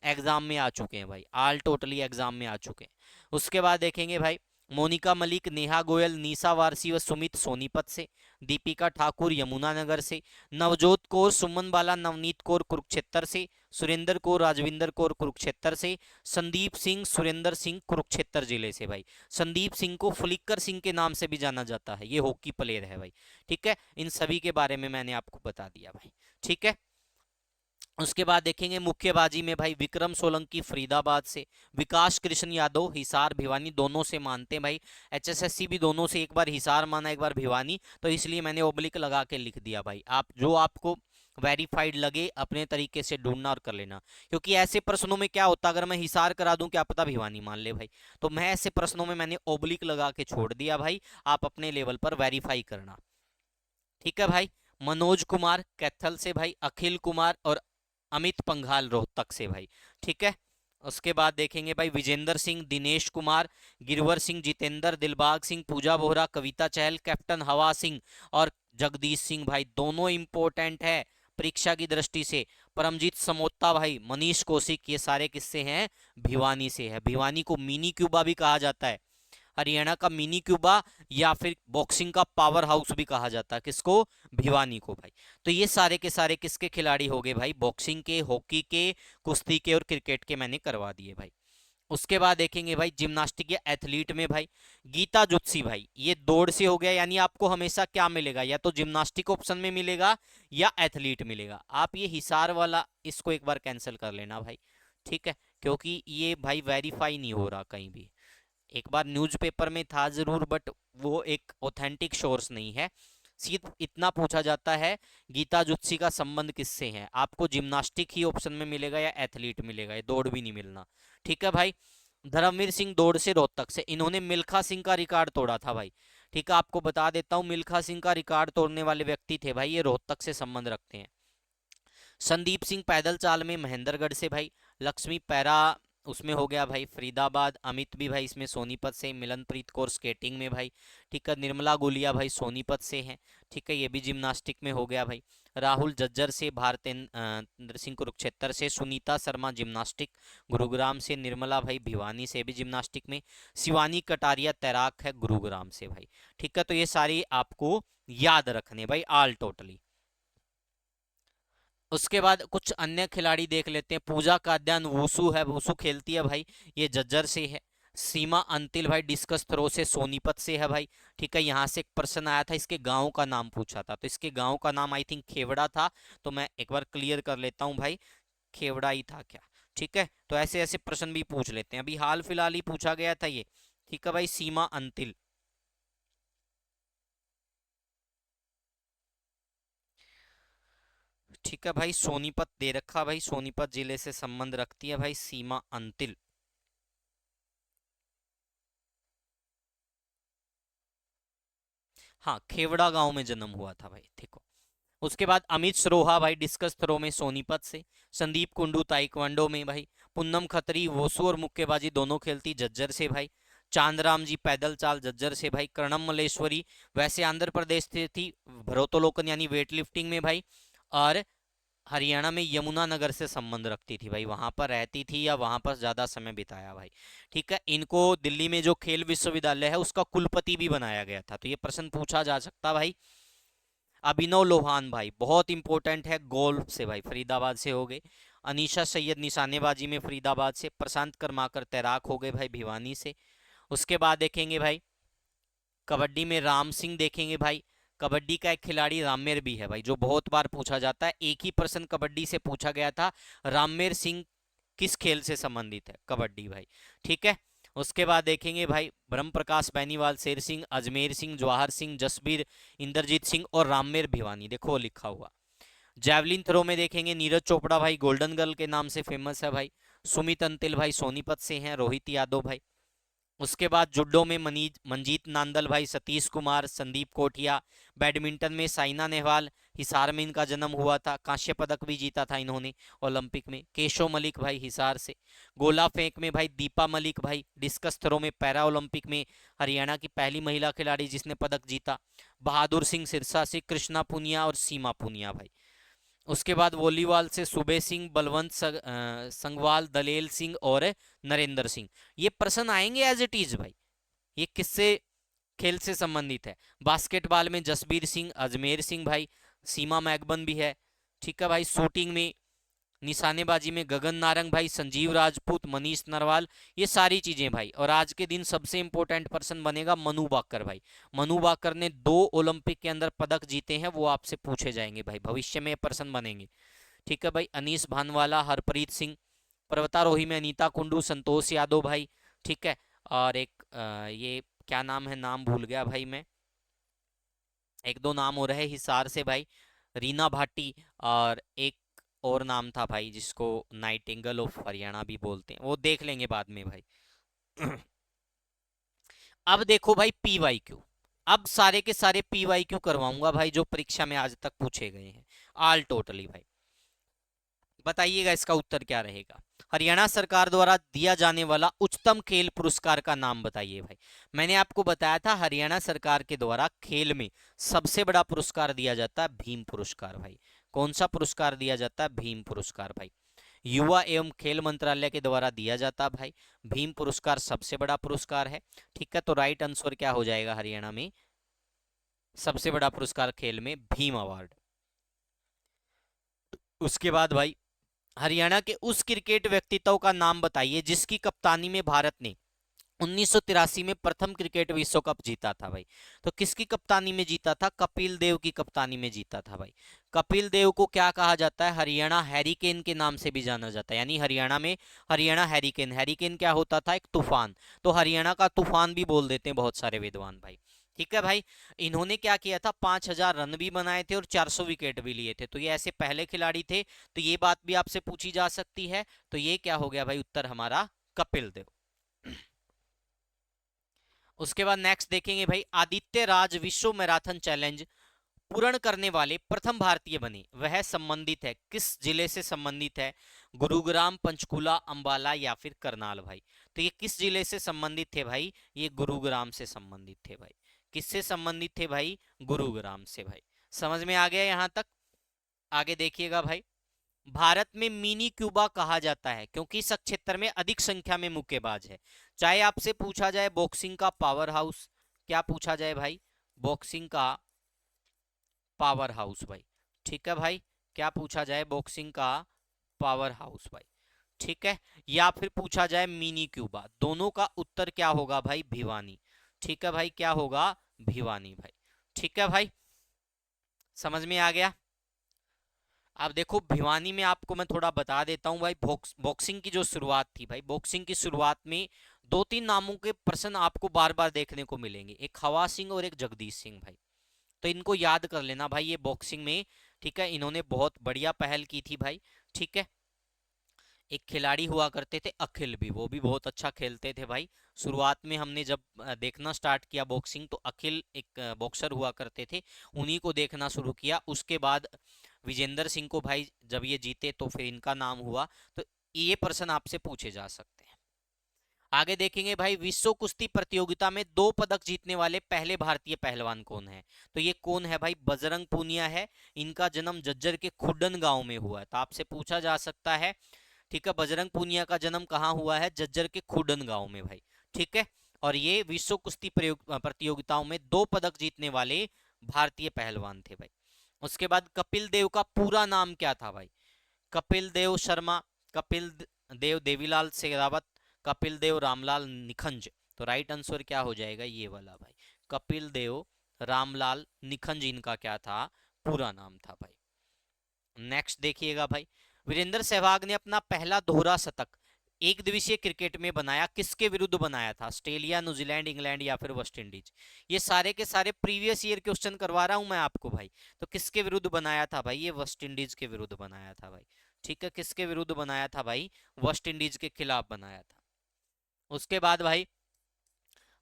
एग्जाम में आ चुके हैं भाई, ऑल टोटली एग्जाम में आ चुके हैं। उसके बाद देखेंगे भाई, मोनिका मलिक, नेहा गोयल, निशा वारसी व सुमित सोनीपत से, दीपिका ठाकुर यमुनानगर से, नवजोत कौर, सुमन बाला, नवनीत कौर कुरुक्षेत्र से, सुरेंद्र कौर, राजविंदर कौर कुरुक्षेत्र से, संदीप सिंह, सुरेंद्र सिंह कुरुक्षेत्र जिले से भाई। संदीप सिंह को फुलिक्कर सिंह के नाम से भी जाना जाता है, ये हॉकी प्लेयर है भाई। ठीक है, इन सभी के बारे में मैंने आपको बता दिया भाई। ठीक है, उसके बाद देखेंगे मुक्केबाजी में भाई विक्रम सोलंकी फरीदाबाद से, विकास कृष्ण यादव हिसार भिवानी, दोनों से मानते हैं भाई। एचएसएससी भी दोनों से, एक बार हिसार माना एक बार भिवानी, तो इसलिए मैंने ओब्लिक लगा के लिख दिया भाई। आप जो आपको वेरीफाइड लगे अपने तरीके से ढूंढना और कर लेना, क्योंकि ऐसे प्रश्नों में क्या होता, अगर मैं हिसार करा दूं क्या पता भिवानी मान ले भाई, तो मैं ऐसे प्रश्नों में मैंने ओब्लिक लगा के छोड़ दिया भाई। आप अपने लेवल पर वेरीफाई करना। ठीक है भाई। मनोज कुमार कैथल से भाई, अखिल कुमार और अमित पंघाल रोहतक से भाई। ठीक है, उसके बाद देखेंगे भाई विजेंद्र सिंह, दिनेश कुमार, गिरवर सिंह, जितेंद्र, दिलबाग सिंह, पूजा बोहरा, कविता चहल, कैप्टन हवा सिंह और जगदीश सिंह भाई, दोनों इंपॉर्टेंट है परीक्षा की दृष्टि से। परमजीत समोता भाई, मनीष कौशिक, ये सारे किस्से हैं भिवानी से है। भिवानी को मिनी क्यूबा भी कहा जाता है, हरियाणा का मिनी क्यूबा, या फिर बॉक्सिंग का पावर हाउस भी कहा जाता है किसको, भिवानी को भाई। तो ये सारे के सारे किसके खिलाड़ी हो गए भाई, बॉक्सिंग के, हॉकी के, कुश्ती के और क्रिकेट के मैंने करवा दिए भाई। उसके बाद देखेंगे भाई जिम्नास्टिक या एथलीट में भाई, गीता जुत्सी भाई, ये दौड़ से हो गया, यानी आपको हमेशा क्या मिलेगा, या तो जिम्नास्टिक ऑप्शन में मिलेगा या एथलीट मिलेगा। आप ये हिसार वाला इसको एक बार कैंसिल कर लेना भाई। ठीक है, क्योंकि ये भाई वेरीफाई नहीं हो रहा कहीं भी। एक बार न्यूज़पेपर में था जरूर, बट वो एक ऑथेंटिक सोर्स नहीं है। सिर्फ इतना पूछा जाता है गीता जुत्सी का संबंध किससे है, आपको जिम्नास्टिक ही ऑप्शन में मिलेगा या एथलीट मिलेगा, ये दौड़ भी नहीं मिलना। ठीक है भाई। धर्मवीर सिंह दौड़ से रोहतक से, इन्होंने मिल्खा सिंह का रिकॉर्ड तोड़ा था भाई। ठीक है, आपको बता देता हूँ मिल्खा सिंह का रिकॉर्ड तोड़ने वाले व्यक्ति थे भाई, ये रोहतक से संबंध रखते हैं। संदीप सिंह पैदल चाल में महेंद्रगढ़ से भाई, लक्ष्मी पैरा उसमें हो गया भाई फरीदाबाद, अमित भी भाई इसमें सोनीपत से, मिलनप्रीत कौर स्केटिंग में भाई। ठीक है, निर्मला गुलिया भाई सोनीपत से हैं। ठीक है, ये भी जिम्नास्टिक में हो गया भाई। राहुल जज्जर से, भारतेंद्र सिंह कुरुक्षेत्र से, सुनीता शर्मा जिम्नास्टिक गुरुग्राम से, निर्मला भाई भिवानी से भी जिम्नास्टिक में, शिवानी कटारिया तैराक है गुरुग्राम से भाई। ठीक है, तो ये सारी आपको याद रखने भाई ऑल टोटली। उसके बाद कुछ अन्य खिलाड़ी देख लेते हैं। पूजा काद्यान वुसु है, वुसु खेलती है भाई, ये जज्जर से है। सीमा अंतिल भाई डिस्कस थ्रो से सोनीपत से है भाई। ठीक है, यहाँ से एक प्रश्न आया था, इसके गांव का नाम पूछा था, तो इसके गांव का नाम आई थिंक खेवड़ा था, तो मैं एक बार क्लियर कर लेता हूँ भाई, खेवड़ा ही था क्या। ठीक है, तो ऐसे ऐसे प्रश्न भी पूछ लेते हैं, अभी हाल फिलहाल ही पूछा गया था ये। ठीक है भाई, सीमा अंतिल। ठीक है भाई, सोनीपत दे रखा भाई, सोनीपत जिले से संबंध रखती है भाई सीमा अंतिल। हाँ, खेवड़ा गांव में जन्म हुआ था भाई, देखो। उसके बाद अमित सरोहा भाई डिस्कस थ्रो में सोनीपत से, संदीप कुंडू ताइक्वांडो में भाई, पुन्नम खत्री वोसू और मुक्केबाजी दोनों खेलती जज्जर से भाई, चांदराम जी पैदल चाल जज्जर से भाई, कर्णम मल्लेश्वरी वैसे आंध्र प्रदेश से थी, भरोतोलोकन यानी वेट लिफ्टिंग में भाई, और हरियाणा में यमुनानगर से संबंध रखती थी भाई, वहां पर रहती थी या वहां पर ज्यादा समय बिताया भाई। ठीक है, इनको दिल्ली में जो खेल विश्वविद्यालय है उसका कुलपति भी बनाया गया था, तो ये प्रश्न पूछा जा सकता भाई। अभिनव लोहान भाई बहुत इंपॉर्टेंट है, गोल्फ से भाई फरीदाबाद से हो गए। अनीशा सैयद निशानेबाजी में फरीदाबाद से, प्रशांत कर्माकर तैराक हो गए भाई भिवानी से। उसके बाद देखेंगे भाई कबड्डी में राम सिंह देखेंगे भाई, कबड्डी का एक खिलाड़ी राममेर भी है भाई, जो बहुत बार पूछा जाता है। एक ही प्रश्न कबड्डी से पूछा गया था, राममेर सिंह किस खेल से संबंधित है, कबड्डी भाई। ठीक है, उसके बाद देखेंगे भाई ब्रह्म प्रकाश बैनीवाल, शेर सिंह, अजमेर सिंह, जवाहर सिंह, जसबीर, इंद्रजीत सिंह और राममेर भिवानी, देखो लिखा हुआ। जैवलिन थ्रो में देखेंगे नीरज चोपड़ा भाई गोल्डन गर्ल के नाम से फेमस है भाई, सुमित अंतिल भाई सोनीपत से हैं, रोहित यादव भाई। उसके बाद जुड्डो में मनीज मंजीत नांदल भाई, सतीश कुमार, संदीप कोटिया। बैडमिंटन में साइना नेहवाल, हिसार में इनका जन्म हुआ था, कांस्य पदक भी जीता था इन्होंने ओलंपिक में। केशव मलिक भाई हिसार से। गोला फेंक में भाई दीपा मलिक भाई, डिस्कस थ्रो में पैरा ओलंपिक में हरियाणा की पहली महिला खिलाड़ी जिसने पदक जीता। बहादुर सिंह सिरसा से, कृष्णा पुनिया और सीमा पुनिया भाई। उसके बाद वॉलीबॉल से सुबे सिंह, बलवंत संगवाल, दलेल सिंह और नरेंद्र सिंह। ये प्रश्न आएंगे एज इट इज भाई, ये किससे खेल से संबंधित है? बास्केटबॉल में जसबीर सिंह, अजमेर सिंह भाई, सीमा मैकबन भी है। ठीक है भाई। शूटिंग में, निशानेबाजी में गगन नारंग भाई, संजीव राजपूत, मनीष नरवाल, ये सारी चीजें भाई। और आज के दिन सबसे इंपॉर्टेंट पर्सन बनेगा मनु बाकर भाई। मनु बाकर ने 2 ओलंपिक के अंदर पदक जीते हैं, वो आपसे पूछे जाएंगे भाई, भविष्य में पर्सन बनेंगे। ठीक है भाई। अनीस भानवाला, हरप्रीत सिंह, पर्वतारोही में अनीता कुंडू, संतोष यादव भाई। ठीक है। और एक ये क्या नाम है, नाम भूल गया भाई मैं, एक दो नाम हो रहे हिसार से भाई, रीना भाटी। और एक और नाम था भाई जिसको नाइटिंगेल ऑफ हरियाणा भी बोलते हैं, वो देख लेंगे बाद में भाई। अब देखो भाई पीवाईक्यू, अब सारे के सारे पीवाईक्यू करवाऊंगा भाई जो परीक्षा में आज तक पूछे गए हैं, ऑल टोटली भाई। बताइएगा इसका उत्तर क्या रहेगा। हरियाणा सरकार द्वारा दिया जाने वाला उच्चतम खेल पुरस्कार का नाम बताइए भाई। मैंने आपको बताया था हरियाणा सरकार के द्वारा खेल में सबसे बड़ा पुरस्कार दिया जाता है भीम पुरस्कार भाई। कौन सा पुरस्कार दिया जाता है? भीम पुरस्कार भाई। युवा एवं खेल मंत्रालय के द्वारा दिया जाता है भाई। भीम पुरस्कार सबसे बड़ा पुरस्कार है। ठीक है। तो राइट आंसर क्या हो जाएगा हरियाणा में सबसे बड़ा पुरस्कार खेल में? भीम अवार्ड। उसके बाद भाई हरियाणा के उस क्रिकेट व्यक्तित्व का नाम बताइए जिसकी कप्तानी में भारत ने 1983 में प्रथम क्रिकेट विश्व कप जीता था भाई। तो किसकी कप्तानी में जीता था? कपिल देव की कप्तानी में जीता था भाई। कपिल देव को क्या कहा जाता है? हरियाणा हैरिकेन के नाम से भी जाना जाता है, यानी हरियाणा में हरियाणा हैरिकेन। हैरिकेन क्या होता था? एक तूफान। तो हरियाणा का तूफान भी बोल देते हैं बहुत सारे विद्वान भाई। ठीक है भाई। इन्होंने क्या किया था? 5,000 रन भी बनाए थे और 400 विकेट भी लिए थे। तो ये ऐसे पहले खिलाड़ी थे, तो ये बात भी आपसे पूछी जा सकती है। तो ये क्या हो गया भाई उत्तर हमारा? कपिल देव। उसके बाद नेक्स्ट देखेंगे भाई, आदित्य राज विश्व मैराथन चैलेंज पूर्ण करने वाले प्रथम भारतीय बने, वह संबंधित है किस जिले से संबंधित है? गुरुग्राम, पंचकुला, अंबाला या फिर करनाल भाई। तो ये किस जिले से संबंधित थे भाई? ये गुरुग्राम से संबंधित थे भाई। किससे संबंधित थे भाई? गुरुग्राम से भाई। समझ में आ गया यहां तक? आगे देखिएगा भाई, भारत में मिनी क्यूबा कहा जाता है क्योंकि इस क्षेत्र में अधिक संख्या में मुक्केबाज है। चाहे आपसे पूछा जाए बॉक्सिंग का पावर हाउस, क्या पूछा जाए भाई? बॉक्सिंग का पावर हाउस भाई। ठीक है भाई। क्या पूछा जाए? बॉक्सिंग का पावर हाउस भाई। ठीक है। या फिर पूछा जाए मिनी क्यूबा, दोनों का उत्तर क्या होगा भाई? भिवानी। ठीक है भाई। क्या होगा? भिवानी भाई। ठीक है भाई। समझ में आ गया? अब देखो भिवानी में आपको मैं थोड़ा बता देता हूं भाई, बॉक्सिंग की जो शुरुआत थी भाई, बॉक्सिंग की शुरुआत में 2-3 नामों के पर्सन आपको बार बार देखने को मिलेंगे, एक हवा सिंह और एक जगदीश सिंह भाई। तो इनको याद कर लेना भाई, ये बॉक्सिंग में, ठीक है, इन्होंने बहुत बढ़िया पहल की थी भाई। ठीक है। एक खिलाड़ी हुआ करते थे अखिल भी, वो भी बहुत अच्छा खेलते थे भाई। शुरुआत में हमने जब देखना स्टार्ट किया बॉक्सिंग, तो अखिल एक बॉक्सर हुआ करते थे, उन्हीं को देखना शुरू किया। उसके बाद विजेंद्र सिंह को भाई जब ये जीते तो फिर इनका नाम हुआ। तो ये पर्सन आपसे पूछे जा सकते हैं। आगे देखेंगे भाई, विश्व कुश्ती प्रतियोगिता में 2 पदक जीतने वाले पहले भारतीय पहलवान कौन है? तो ये कौन है भाई? बजरंग पूनिया है। इनका जन्म झज्जर के खुड्डन गांव में हुआ है। तो आपसे पूछा जा सकता है, ठीक है, बजरंग पूनिया का जन्म कहाँ हुआ है? झज्जर के खुड्डन गांव में भाई। ठीक है। और ये विश्व कुश्ती प्रतियोगिताओं में 2 पदक जीतने वाले भारतीय पहलवान थे भाई। उसके बाद कपिल देव का पूरा नाम क्या था भाई? कपिल देव शर्मा, कपिल देव देवीलाल शेरावत, कपिल देव रामलाल निखंज। तो राइट आंसर क्या हो जाएगा? ये वाला भाई, कपिल देव रामलाल निखंज इनका क्या था? पूरा नाम था भाई। नेक्स्ट देखिएगा भाई, वीरेंद्र सहवाग ने अपना पहला दोहरा शतक एक दिवसीय क्रिकेट में बनाया, किसके विरुद्ध बनाया था? ऑस्ट्रेलिया, न्यूजीलैंड, इंग्लैंड या फिर वेस्ट इंडीज। ये सारे के सारे प्रीवियस ईयर क्वेश्चन करवा रहा हूं मैं आपको भाई। तो किसके विरुद्ध बनाया था भाई? ये वेस्ट इंडीज के विरुद्ध बनाया था भाई। ठीक है। किसके विरुद्ध बनाया था भाई? वेस्ट इंडीज के खिलाफ बनाया था। उसके बाद भाई,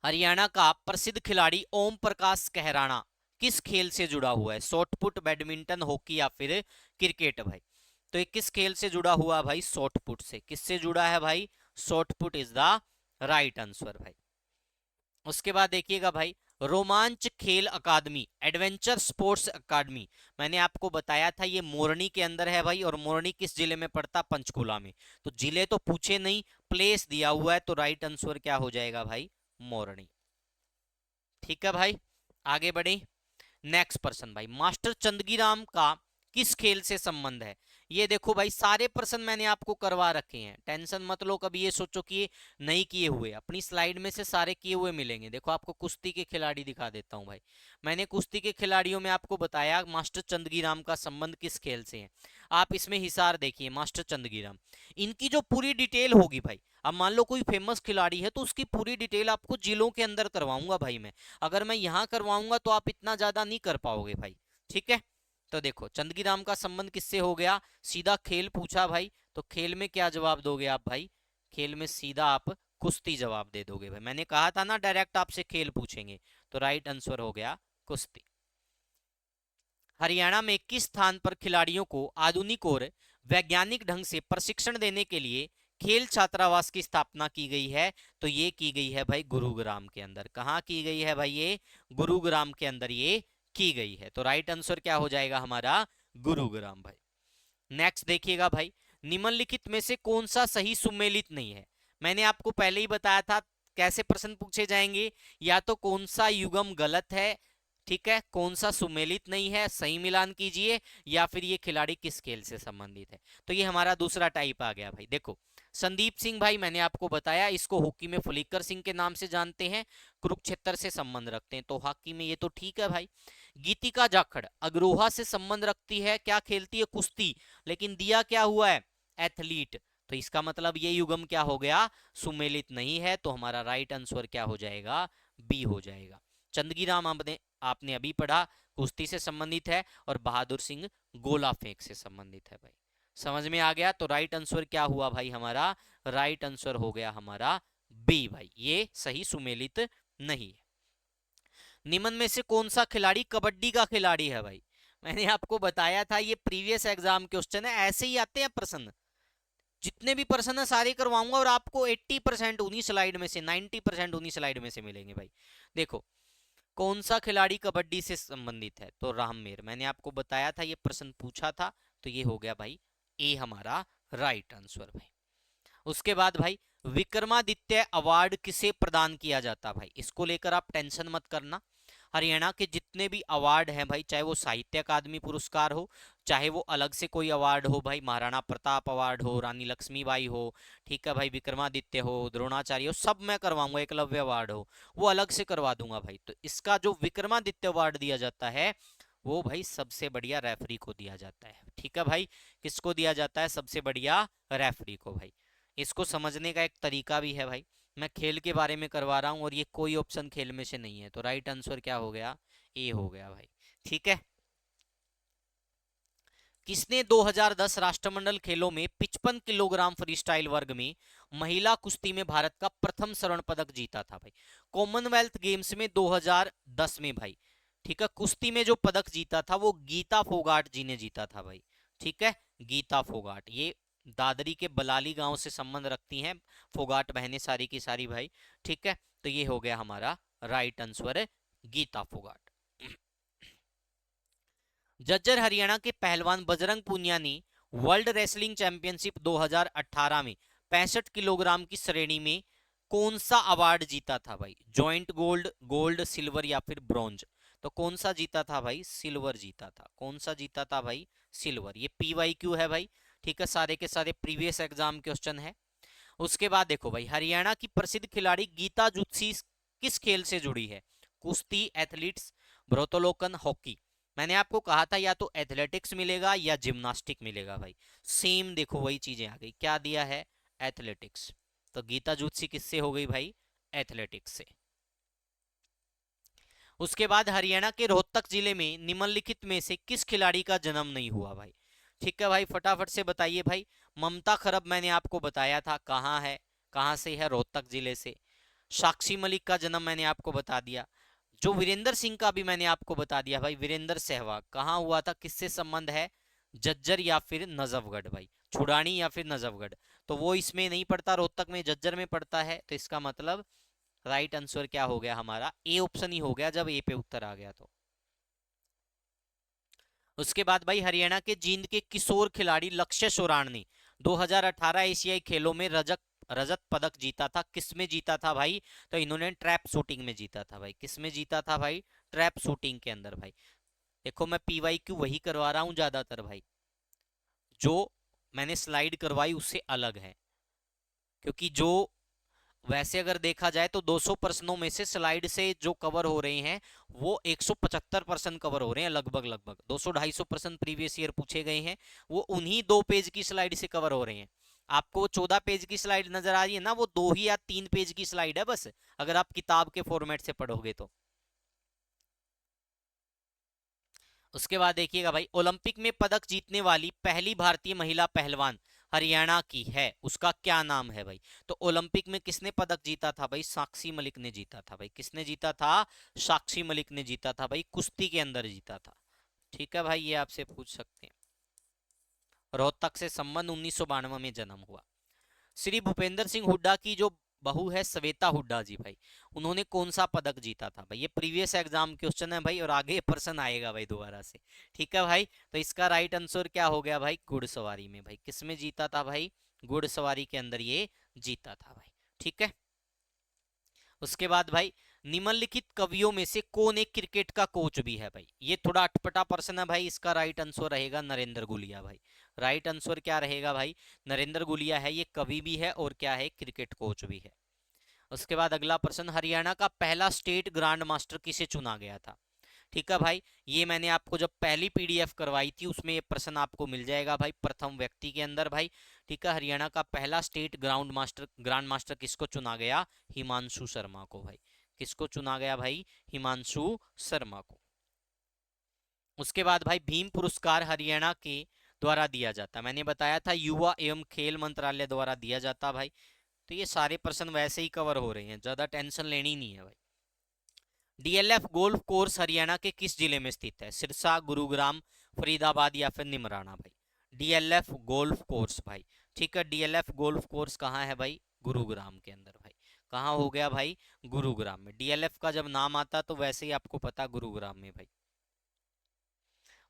हरियाणा का प्रसिद्ध खिलाड़ी ओम प्रकाश कहराणा किस खेल से जुड़ा हुआ है? शॉटपुट, बैडमिंटन, हॉकी या फिर क्रिकेट भाई। तो ये किस खेल से जुड़ा हुआ भाई? शॉटपुट से। किससे जुड़ा है भाई? Shot put is the right answer भाई। उसके बाद देखिएगा भाई, रोमांच खेल अकादमी, एडवेंचर स्पोर्ट्स अकादमी, मैंने आपको बताया था ये मोरनी के अंदर है भाई। और मोरनी किस जिले में पड़ता? पंचकुला में। तो जिले तो पूछे नहीं, प्लेस दिया हुआ है। तो राइट आंसर क्या हो जाएगा भाई? मोरनी। ठीक है भाई, आगे बढ़े। नेक्स्ट पर्सन भाई, मास्टर चंदगीराम का किस खेल से संबंध है? ये देखो भाई, सारे प्रश्न मैंने आपको करवा रखे हैं, टेंशन मत लो। कभी ये सोचो कि ये नहीं किए हुए, अपनी स्लाइड में से सारे किए हुए मिलेंगे। देखो आपको कुश्ती के खिलाड़ी दिखा देता हूं भाई। मैंने कुश्ती के खिलाड़ियों में आपको बताया मास्टर चंदगीराम का संबंध किस खेल से है। आप इसमें हिसार देखिए, मास्टर चंदगीराम, इनकी जो पूरी डिटेल होगी भाई, अब मान लो कोई फेमस खिलाड़ी है तो उसकी पूरी डिटेल आपको जिलों के अंदर करवाऊंगा भाई मैं। अगर मैं यहाँ करवाऊंगा तो आप इतना ज्यादा नहीं कर पाओगे भाई, ठीक है। तो देखो चंदगीराम का संबंध किससे हो गया, सीधा खेल पूछा भाई, तो खेल में क्या जवाब दोगे आप भाई? खेल में सीधा आप कुश्ती जवाब दे दोगे भाई। मैंने कहा था ना डायरेक्ट आपसे खेल पूछेंगे, तो राइट आंसर हो गया कुश्ती। हरियाणा में किस स्थान पर खिलाड़ियों को आधुनिक और वैज्ञानिक ढंग से प्रशिक्षण देने के लिए खेल छात्रावास की स्थापना की गई है? तो ये की गई है भाई गुरुग्राम के अंदर। कहाँ की गई है भाई? ये गुरुग्राम के अंदर ये की गई है। तो राइट आंसर क्या हो जाएगा हमारा? गुरुग्राम भाई। नेक्स्ट देखिएगा भाई, निम्नलिखित में से कौन सा सही सुमेलित नहीं है? मैंने आपको पहले ही बताया था कैसे प्रश्न पूछे जाएंगे, या तो कौन सा युगम गलत है, ठीक है, कौन सा सुमेलित नहीं है, सही मिलान कीजिए, या फिर ये खिलाड़ी किस खेल से संबंधित है। तो ये हमारा दूसरा टाइप आ गया भाई। देखो संदीप सिंह भाई, मैंने आपको बताया इसको हॉकी में फुलिकर सिंह के नाम से जानते हैं, कुरुक्षेत्र से संबंध रखते हैं, तो हॉकी में ये तो ठीक है भाई। गीतिका जाखड़ अग्रोहा से संबंध रखती है, क्या खेलती है? कुश्ती, लेकिन दिया क्या हुआ है? एथलीट। तो इसका मतलब ये युगम क्या हो गया? सुमेलित नहीं है। तो हमारा राइट आंसर क्या हो जाएगा? बी हो जाएगा। चंदगीराम आपने आपने अभी पढ़ा, कुश्ती से संबंधित है, और बहादुर सिंह गोला फेंक से संबंधित है भाई। समझ में आ गया? तो राइट आंसर क्या हुआ भाई हमारा? राइट आंसर हो गया हमारा बी भाई, ये सही सुमेलित नहीं है। निम्न में से कौन सा खिलाड़ी कबड्डी का खिलाड़ी है भाई? मैंने आपको बताया था ये प्रीवियस एग्जाम क्वेश्चन है, ऐसे ही आते हैं प्रश्न। जितने भी प्रश्न है सारे करवाऊंगा, और आपको 80% उन्हीं स्लाइड में से, 90% उन्हीं स्लाइड में से मिलेंगे भाई। देखो कौन सा खिलाड़ी कबड्डी से संबंधित है? तो राममेर, मैंने आपको बताया था ये प्रश्न पूछा था, तो ये हो गया भाई ए हमारा राइट आंसर भाई। उसके बाद भाई, विक्रमादित्य अवार्ड किसे प्रदान किया जाता भाई? इसको लेकर आप टेंशन मत करना। हरियाणा के जितने भी अवार्ड हैं भाई, चाहे वो साहित्य अकादमी पुरस्कार हो, चाहे वो अलग से कोई अवार्ड हो भाई, महाराणा प्रताप अवार्ड हो, रानी लक्ष्मीबाई हो, ठीक है भाई, विक्रमादित्य हो, द्रोणाचार्य हो, सब मैं करवाऊंगा। एकलव्य अवार्ड हो, वो अलग से करवा दूंगा भाई। तो इसका जो विक्रमादित्य अवार्ड दिया जाता है, वो भाई सबसे बढ़िया रेफरी को दिया जाता है, ठीक है भाई। किसको दिया जाता है? सबसे बढ़िया रेफरी को भाई। इसको समझने का एक तरीका भी है भाई, मैं खेल के बारे में करवा रहा हूं, और ये कोई ऑप्शन खेल में से नहीं है, तो राइट आंसर क्या हो गया? ए हो गया भाई, ठीक है। किसने 2010 राष्ट्रमंडल खेलों में 55 किलोग्राम फ्रीस्टाइल वर्ग में महिला कुश्ती में भारत का प्रथम स्वर्ण पदक जीता था भाई? कॉमनवेल्थ गेम्स में 2010 में भाई, ठीक है, कुश्ती में जो पदक जीता था वो गीता फोगाट जी ने जीता था भाई, ठीक है। गीता फोगाट, ये दादरी के बलाली गांव से संबंध रखती हैं फोगाट बहनें सारी की सारी भाई, ठीक है। तो ये हो गया हमारा राइट आंसर, गीता फोगाट। जज्जर हरियाणा के पहलवान बजरंग पूनिया ने वर्ल्ड रेसलिंग चैंपियनशिप 2018 में 65 किलोग्राम की श्रेणी में कौन सा अवार्ड जीता था भाई? जॉइंट गोल्ड, गोल्ड, सिल्वर या फिर ब्रॉन्ज? तो कौन सा जीता था भाई? सिल्वर जीता था। कौन सा जीता था भाई? सिल्वर। ये PYQ है भाई, ठीक है, सारे के सारे प्रीवियस एग्जाम क्वेश्चन है। उसके बाद देखो भाई, हरियाणा की प्रसिद्ध खिलाड़ी गीता जुत्सी किस खेल से जुड़ी है? कुश्ती, एथलीट्स, भारोत्तोलन, हॉकी? मैंने आपको कहा था या तो एथलेटिक्स मिलेगा या जिम्नास्टिक मिलेगा भाई। सेम देखो वही चीजें आ गई, क्या दिया है? एथलेटिक्स। तो गीता जुत्सी किससे हो गई भाई? एथलेटिक्स से। उसके बाद हरियाणा के रोहतक जिले में निम्नलिखित में से किस खिलाड़ी का जन्म नहीं हुआ भाई? ठीक है भाई, फटाफट से बताइए भाई। ममता खरब मैंने आपको बताया था कहाँ है, कहाँ से है? रोहतक जिले से। साक्षी मलिक का जन्म मैंने आपको बता दिया। जो वीरेंद्र सिंह का भी मैंने आपको बता दिया भाई, वीरेंद्र सहवाग कहाँ हुआ था, किससे संबंध है? जज्जर या फिर नजफगढ़ भाई, छुड़ानी या फिर नजफगढ़? तो वो इसमें नहीं पड़ता, रोहतक में, जज्जर में पड़ता है। तो इसका मतलब राइट आंसर क्या हो गया हमारा? ए ऑप्शन ही हो गया, जब ए पे उत्तर आ गया तो। उसके बाद भाई, हरियाणा के जींद के किशोर खिलाड़ी लक्ष्य सोराण ने 2018 एशियाई खेलों में रजत रजत पदक जीता था। किस में जीता था भाई? तो इन्होंने ट्रैप शूटिंग में जीता था भाई। किस में जीता था भाई? ट्रैप शूटिंग के अंदर भाई। देखो मैं पीवाईक्यू वही करवा रहा हूं ज्यादातर भाई, जो मैंने स्लाइड करवाई उससे अलग है, क्योंकि जो वैसे अगर देखा जाए तो 200 प्रश्नों में से स्लाइड से जो कवर हो रहे हैं वो 175% कवर हो रहे हैं, लगभग लगभग 200-250 प्रश्न प्रीवियस ईयर पूछे गए हैं, वो उन्हीं 2 पेज की स्लाइड से कवर हो रहे हैं। आपको 14 पेज की स्लाइड नजर आ रही है ना, वो 2 ही या 3 पेज की स्लाइड है बस, अगर आप किताब के फॉर्मेट से पढ़ोगे तो। उसके बाद देखिएगा भाई, ओलंपिक में पदक जीतने वाली पहली भारतीय महिला पहलवान हरियाणा की है, उसका क्या नाम है भाई? तो ओलंपिक में किसने पदक जीता था भाई? साक्षी मलिक ने जीता था भाई। किसने जीता था? साक्षी मलिक ने जीता था भाई, कुश्ती के अंदर जीता था। ठीक है भाई, ये आपसे पूछ सकते हैं। रोहतक से संबंध 1992 में जन्म हुआ। श्री भूपेंद्र सिंह हुड्डा की जो बहू है श्वेता हुड्डा जी भाई, उन्होंने कौन सा पदक जीता था भाई? ये प्रीवियस एग्जाम क्वेश्चन है भाई, और आगे ये प्रश्न आएगा भाई दोबारा से। ठीक है भाई, तो इसका राइट आंसर क्या हो गया भाई? घुड़सवारी में भाई। किस में जीता था भाई? घुड़सवारी के अंदर ये जीता था भाई। ठीक है। उसके बाद भाई, निम्नलिखित कवियों में से कौन एक क्रिकेट का कोच भी है भाई? ये थोड़ा अटपटा प्रश्न है भाई, इसका राइट आंसर रहेगा नरेंद्र गुलिया भाई। राइट आंसर क्या रहेगा भाई? नरेंद्र गुलिया है, ये कवि भी है और क्या है? क्रिकेट कोच भी है। उसके बाद अगला प्रश्न, हरियाणा का पहला स्टेट ग्रांड मास्टर किसे चुना गया था? ठीक है भाई, ये मैंने आपको जब पहली पीडीएफ करवाई थी उसमें ये प्रश्न आपको मिल जाएगा भाई, प्रथम व्यक्ति के अंदर भाई। ठीक है, हरियाणा का पहला स्टेट ग्रांड मास्टर किसको चुना गया? हिमांशु शर्मा को भाई। किसको चुना गया भाई? हिमांशु शर्मा को। उसके बाद भाई, भीम पुरस्कार हरियाणा के द्वारा दिया जाता, मैंने बताया था युवा एवं खेल मंत्रालय द्वारा दिया जाता भाई। तो ये सारे प्रश्न वैसे ही कवर हो रहे हैं, ज्यादा टेंशन लेनी नहीं है भाई। डीएलएफ गोल्फ कोर्स हरियाणा के किस जिले में स्थित है? सिरसा, गुरुग्राम, फरीदाबाद या फिर निमराना भाई? डीएलएफ गोल्फ कोर्स भाई। ठीक है, डीएलएफ गोल्फ कोर्स कहाँ है भाई? गुरुग्राम के अंदर भाई। कहाँ हो गया भाई? गुरुग्राम में। डीएलएफ का जब नाम आता तो वैसे ही आपको पता गुरुग्राम में भाई।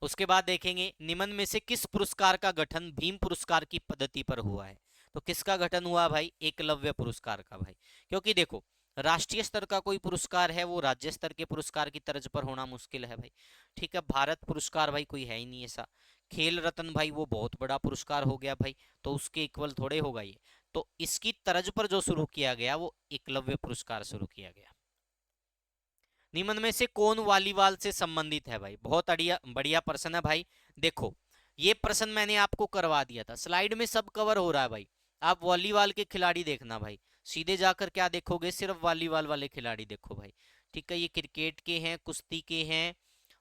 उसके बाद देखेंगे, निम्न में से किस पुरस्कार का गठन भीम पुरस्कार की पद्धति पर हुआ है? तो किसका गठन हुआ भाई? एकलव्य पुरस्कार का भाई। क्योंकि देखो, राष्ट्रीय स्तर का कोई पुरस्कार है वो राज्य स्तर के पुरस्कार की तर्ज पर होना मुश्किल है भाई। ठीक है, भारत पुरस्कार भाई कोई है ही नहीं ऐसा। खेल रत्न भाई वो बहुत बड़ा पुरस्कार हो गया भाई, तो उसके इक्वल थोड़े होगा ये। तो इसकी तर्ज पर जो शुरू किया गया वो एकलव्य पुरस्कार शुरू किया गया। निम्न में से कौन वॉलीबॉल से संबंधित है भाई? बहुत बढ़िया बढ़िया प्रश्न है भाई। देखो, ये प्रश्न मैंने आपको करवा दिया था, स्लाइड में सब कवर हो रहा है भाई। आप वॉलीबॉल के खिलाड़ी देखना भाई, सीधे जाकर क्या देखोगे? सिर्फ वॉलीबॉल वाले खिलाड़ी देखो भाई। ठीक है, ये क्रिकेट के हैं, कुश्ती के हैं,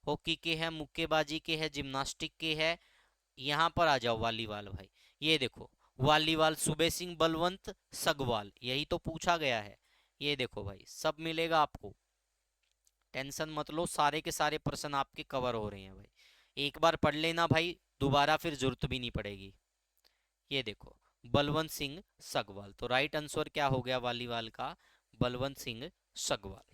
हॉकी के हैं, मुक्केबाजी के हैं, जिम्नास्टिक के हैं। यहाँ पर आ जाओ वॉलीबॉल भाई। ये देखो, वॉलीबॉल सुबे सिंह बलवंत सगवाल, यही तो पूछा गया है। ये देखो भाई, सब मिलेगा आपको, टेंशन मत लो, सारे के सारे प्रश्न आपके कवर हो रहे हैं भाई। एक बार पढ़ लेना भाई, दोबारा फिर जरूरत भी नहीं पड़ेगी। ये देखो, बलवंत सिंह सगवाल, तो राइट आंसर क्या हो गया वालीवाल का? बलवंत सिंह सगवाल।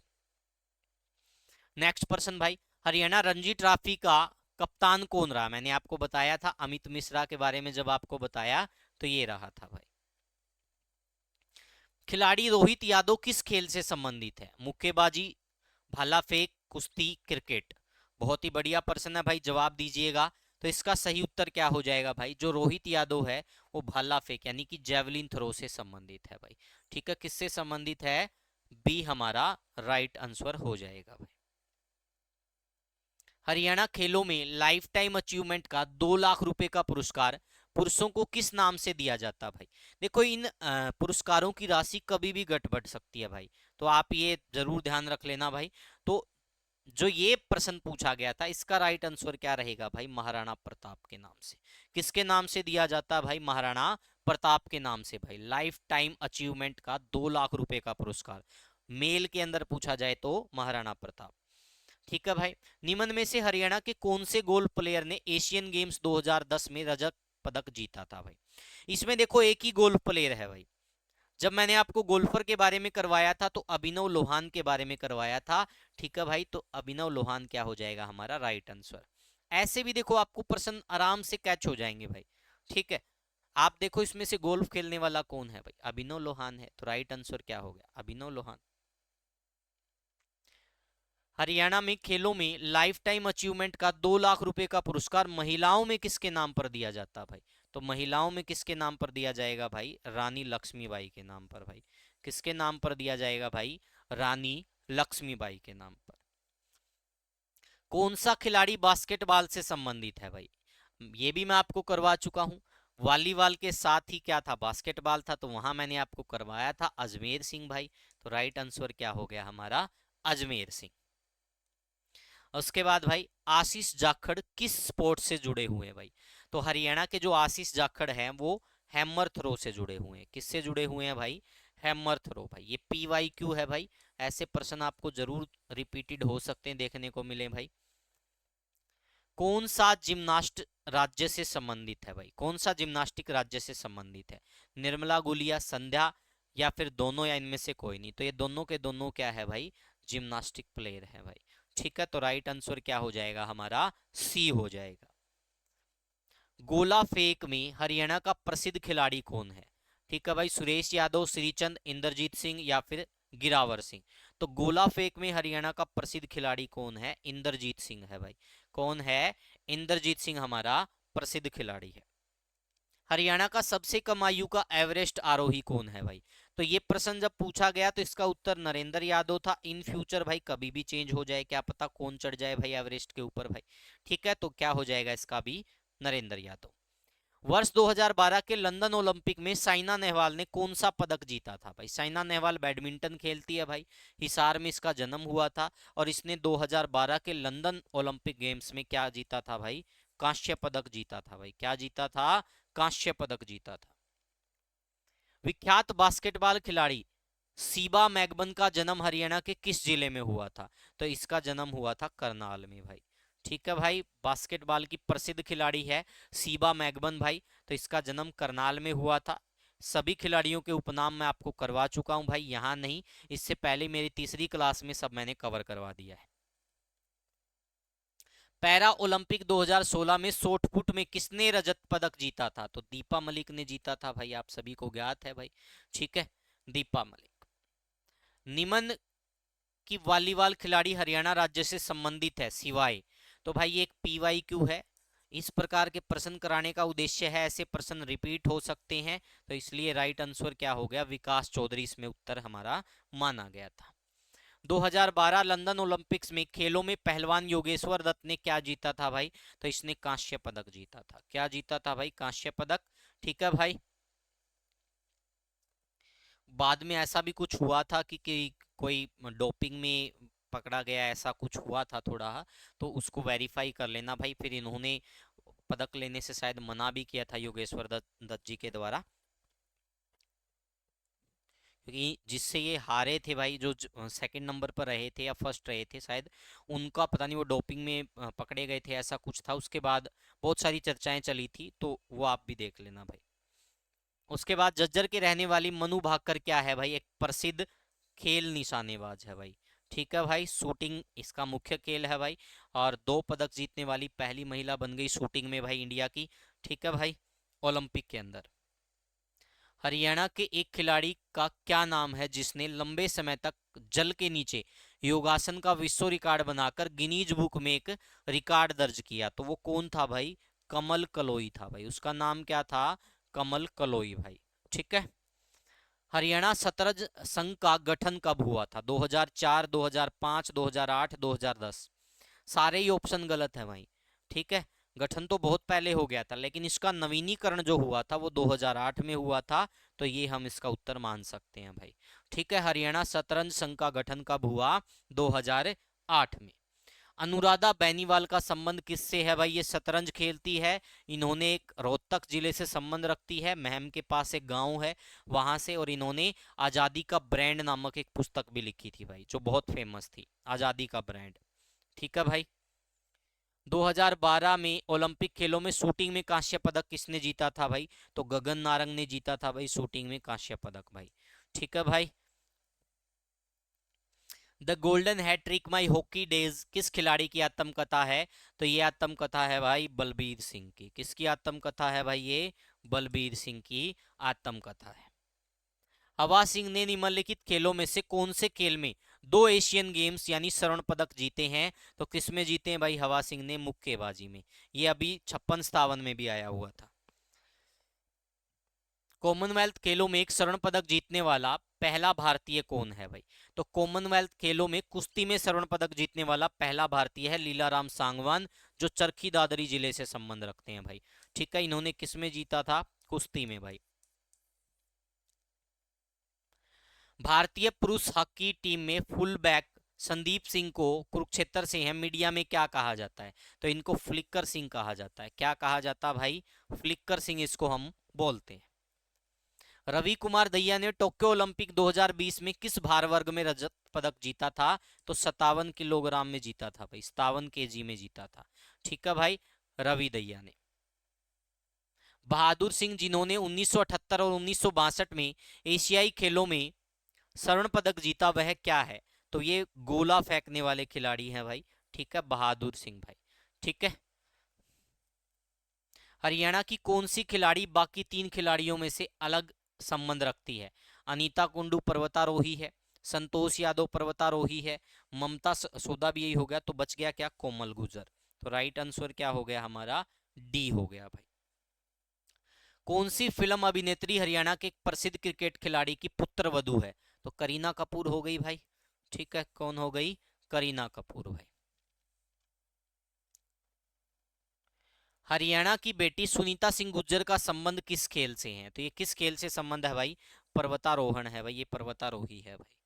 नेक्स्ट प्रश्न भाई, हरियाणा रणजी ट्रॉफी का कप्तान कौन रहा? मैंने आपको बताया था अमित मिश्रा के बारे में, जब आपको बताया तो ये रहा था भाई। खिलाड़ी रोहित यादव किस खेल से संबंधित है? मुक्केबाजी, भाला फेंक, कुश्ती, क्रिकेट? बहुत ही बढ़िया प्रश्न है भाई, जवाब दीजिएगा। तो इसका सही उत्तर क्या हो जाएगा भाई? जो रोहित यादव है वो भाला फेंक यानी कि जेवलिन थ्रो से संबंधित है भाई। ठीक है, किससे संबंधित है? बी हमारा राइट आंसर हो जाएगा भाई। हरियाणा खेलों में लाइफ टाइम अचीवमेंट का 2 लाख रुपए का पुरस्कार पुरुषों को किस नाम से दिया जाता भाई? देखो, इन पुरस्कारों की राशि कभी भी घट बढ़ सकती है भाई, तो आप ये जरूर ध्यान रख लेना भाई। तो जो ये प्रश्न पूछा गया था, इसका राइट आंसर क्या रहेगा भाई? महाराणा प्रताप के नाम से। किसके नाम से दिया जाता है भाई? महाराणा प्रताप के नाम से भाई। लाइफ टाइम अचीवमेंट का 2 लाख रुपए का पुरस्कार, मेल के अंदर पूछा जाए तो महाराणा प्रताप। ठीक है भाई, निम्न में से हरियाणा के कौन से गोल्फ प्लेयर ने एशियन गेम्स 2010 में रजत पदक जीता था भाई? इसमें देखो, एक ही गोल्फ प्लेयर है भाई। जब मैंने आपको गोल्फर के बारे में करवाया था तो अभिनव लोहान के बारे में करवाया था। ठीक है भाई, तो अभिनव लोहान क्या हो जाएगा हमारा राइट आंसर? ऐसे भी देखो आपको प्रश्न आराम से कैच हो जाएंगे भाई। ठीक है, आप देखो इसमें से गोल्फ खेलने वाला कौन है भाई, अभिनव लोहान है, तो राइट आंसर क्या हो गया, अभिनव लोहान। हरियाणा में खेलों में लाइफ टाइम अचीवमेंट का 2 लाख रुपए का पुरस्कार महिलाओं में किसके नाम पर दिया जाता भाई, तो महिलाओं में किसके नाम पर दिया जाएगा भाई, रानी लक्ष्मीबाई के नाम पर भाई। किसके नाम पर दिया जाएगा भाई, रानी लक्ष्मीबाई के नाम पर। कौन सा खिलाड़ी बास्केटबॉल से संबंधित है भाई, ये भी मैं आपको करवा चुका हूं। वॉलीबॉल के साथ ही क्या था, बास्केटबॉल था, तो वहां मैंने आपको करवाया था अजमेर सिंह भाई। तो राइट आंसर क्या हो गया हमारा, अजमेर सिंह। उसके बाद भाई आशीष जाखड़ किस स्पोर्ट से जुड़े हुए हैं भाई, तो हरियाणा के जो आशीष जाखड़ हैं वो हैमर थ्रो से जुड़े हुए हैं। किससे जुड़े हुए हैं भाई, हैमर थ्रो भाई। ये PYQ है भाई, ऐसे प्रश्न आपको जरूर रिपीटेड हो सकते हैं, देखने को मिले भाई। कौन सा जिम्नास्ट राज्य से संबंधित है भाई, कौन सा जिम्नास्टिक राज्य से संबंधित है, निर्मला गुलिया, संध्या, या फिर दोनों, या इनमें से कोई नहीं। तो ये दोनों के दोनों क्या है भाई, जिम्नास्टिक प्लेयर है भाई। ठीक है, तो राइट आंसर क्या हो जाएगा हमारा, सी हो जाएगा। गोला फेंक में हरियाणा का प्रसिद्ध खिलाड़ी कौन है, ठीक है भाई, सुरेश यादव, श्रीचंद, इंद्रजीत सिंह, या फिर गिरावर सिंह। तो गोला फेंक में हरियाणा का प्रसिद्ध खिलाड़ी कौन है, इंद्रजीत सिंह है भाई। कौन है, इंद्रजीत सिंह हमारा प्रसिद्ध खिलाड़ी है। हरियाणा का सबसे कम आयु का एवरेस्ट आरोही कौन है भाई, तो ये प्रश्न जब पूछा गया तो इसका उत्तर नरेंद्र यादव था। इन फ्यूचर भाई कभी भी चेंज हो जाए, क्या पता कौन चढ़ जाए भाई एवरेस्ट के ऊपर भाई। ठीक है, तो क्या हो जाएगा इसका भी, नरेंद्र यादव। वर्ष 2012 के लंदन ओलंपिक में साइना नेहवाल ने कौन सा पदक जीता था भाई, साइना नेहवाल बैडमिंटन खेलती है भाई, हिसार में इसका जन्म हुआ था, और इसने 2012 के लंदन ओलंपिक गेम्स में क्या जीता था भाई, कांस्य पदक जीता था भाई। क्या जीता था, कांस्य पदक जीता था। विख्यात बास्केटबॉल खिलाड़ी सीबा मैगबन का जन्म हरियाणा के किस जिले में हुआ था, तो इसका जन्म हुआ था करनाल में भाई। ठीक है भाई, बास्केटबॉल की प्रसिद्ध खिलाड़ी है सीबा मैगबन भाई, तो इसका जन्म करनाल में हुआ था। सभी खिलाड़ियों के उपनाम मैं आपको करवा चुका हूं भाई, यहां नहीं, इससे पहले मेरी तीसरी क्लास में सब मैंने कवर करवा दिया है। पैरा ओलंपिक 2016 में शॉट पुट में किसने रजत पदक जीता था, तो दीपा मलिक ने जीता था भाई, आप सभी को ज्ञात है भाई। ठीक है, दीपा मलिक। निम्न की वॉलीबॉल खिलाड़ी हरियाणा राज्य से संबंधित है सिवाय, तो भाई ये एक PYQ है। इस प्रकार के प्रश्न कराने का उद्देश्य है, ऐसे प्रश्न रिपीट हो सकते हैं, तो इसलिए राइट आंसर क्या हो गया, विकास चौधरी इसमें उत्तर हमारा माना गया था। 2012 लंदन ओलंपिक्स में खेलों में पहलवान योगेश्वर दत्त ने क्या जीता था भाई, तो इसने कांस्य पदक जीता था। क्या जीता था भाई, कांस्य पदक। ठीक है भाई, बाद में ऐसा भी कुछ हुआ था कि कोई डोपिंग में पकड़ा गया, ऐसा कुछ हुआ था थोड़ा, तो उसको वेरीफाई कर लेना भाई। फिर इन्होंने पदक लेने से शायद मना भी किया था योगेश्वर दत्त जी के द्वारा, क्योंकि जिससे ये हारे थे भाई, जो सेकंड नंबर पर रहे थे या फर्स्ट रहे थे शायद, उनका पता नहीं वो डोपिंग में पकड़े गए थे, ऐसा कुछ था। उसके बाद बहुत सारी चर्चाएं चली थी, तो वो आप भी देख लेना भाई। उसके बाद झज्जर के रहने वाली मनु भाकर क्या है भाई, एक प्रसिद्ध खेल निशानेबाज है भाई। ठीक है भाई, शूटिंग इसका मुख्य खेल है भाई, और 2 पदक जीतने वाली पहली महिला बन गई शूटिंग में भाई इंडिया की। ठीक है भाई, ओलंपिक के अंदर। हरियाणा के एक खिलाड़ी का क्या नाम है जिसने लंबे समय तक जल के नीचे योगासन का विश्व रिकॉर्ड बनाकर गिनीज बुक में एक रिकॉर्ड दर्ज किया, तो वो कौन था भाई, कमल कलोई था भाई। उसका नाम क्या था, कमल कलोई भाई। ठीक है, हरियाणा शतरंज संघ का गठन कब हुआ था, 2004, 2005, 2008, 2010। सारे ही ऑप्शन गलत है भाई। ठीक है, गठन तो बहुत पहले हो गया था, लेकिन इसका नवीनीकरण जो हुआ था वो 2008 में हुआ था, तो ये हम इसका उत्तर मान सकते हैं भाई। ठीक है, हरियाणा शतरंज संघ का गठन कब हुआ, 2008 में। अनुराधा बेनीवाल का संबंध किससे है भाई, ये शतरंज खेलती है, इन्होंने एक रोहतक जिले से संबंध रखती है, महम के पास एक गांव है वहां से, और इन्होंने आजादी का ब्रांड नामक एक पुस्तक भी लिखी थी भाई, जो बहुत फेमस थी, आजादी का ब्रांड। ठीक है भाई, 2012 में ओलंपिक खेलों में शूटिंग में कांस्य पदक किसने जीता था भाई, तो गगन नारंग ने जीता था भाई शूटिंग में कांस्य पदक भाई। ठीक है भाई, the golden hattrick my hockey days किस खिलाड़ी की आत्मकथा है, तो ये आत्मकथा है भाई बलबीर सिंह की। किसकी आत्मकथा है भाई, ये बलबीर सिंह की आत्मकथा है। हवा सिंह ने निम्नलिखित खेलों में से कौन से खेल में 2 एशियन गेम्स यानी स्वर्ण पदक जीते हैं? तो किस में जीते हैं भाई हवा सिंह ने? मुक्केबाजी में। ये अभी 56-57 में भी आया हुआ था। कॉमनवेल्थ खेलों में एक स्वर्ण पदक जीतने वाला पहला भारतीय कौन है भाई? तो कॉमनवेल्थ खेलों में कुश्ती में स्वर्ण पदक जीतने वाला पहला भारतीय है लीलाराम सांगवान, जो चरखी दादरी जिले से संबंध रखते हैं भाई। ठीक है, इन्होंने किस में जीता था? कुश्ती में भाई। भारतीय पुरुष हॉकी टीम में फुल बैक संदीप सिंह को कुरुक्षेत्र से है, मीडिया में क्या कहा जाता है? तो इनको फ्लिकर सिंह कहा जाता है। क्या कहा जाता है भाई? फ्लिकर सिंह इसको हम बोलते हैं। रवि कुमार दहिया ने टोक्यो ओलंपिक 2020 में किस भार वर्ग में रजत पदक जीता था? तो 57 किलोग्राम में जीता था भाई, 57 केजी में जीता था। ठीक है भाई, रवि दहिया ने। बहादुर सिंह जिन्होंने 1978 और 1962 में एशियाई खेलों में स्वर्ण पदक जीता, वह क्या है? तो ये गोला फेंकने वाले खिलाड़ी हैं भाई। ठीक है, बहादुर सिंह भाई। ठीक है। हरियाणा की कौन सी खिलाड़ी बाकी 3 खिलाड़ियों में से अलग संबंध रखती है? अनीता कुंडू पर्वतारोही है, संतोष यादव पर्वतारोही है, ममता सोदा भी यही हो गया, तो बच गया क्या? कोमल गुजर। तो राइट आंसर क्या हो गया हमारा? डी हो गया भाई। कौन सी फिल्म अभिनेत्री हरियाणा के एक प्रसिद्ध क्रिकेट खिलाड़ी की पुत्र वधू है? तो करीना कपूर हो गई भाई। ठीक है, कौन हो गई? करीना कपूर भाई। हरियाणा की बेटी सुनीता सिंह गुर्जर का संबंध किस खेल से है? तो ये किस खेल से संबंध है भाई? पर्वतारोहण है भाई, ये पर्वतारोही है भाई।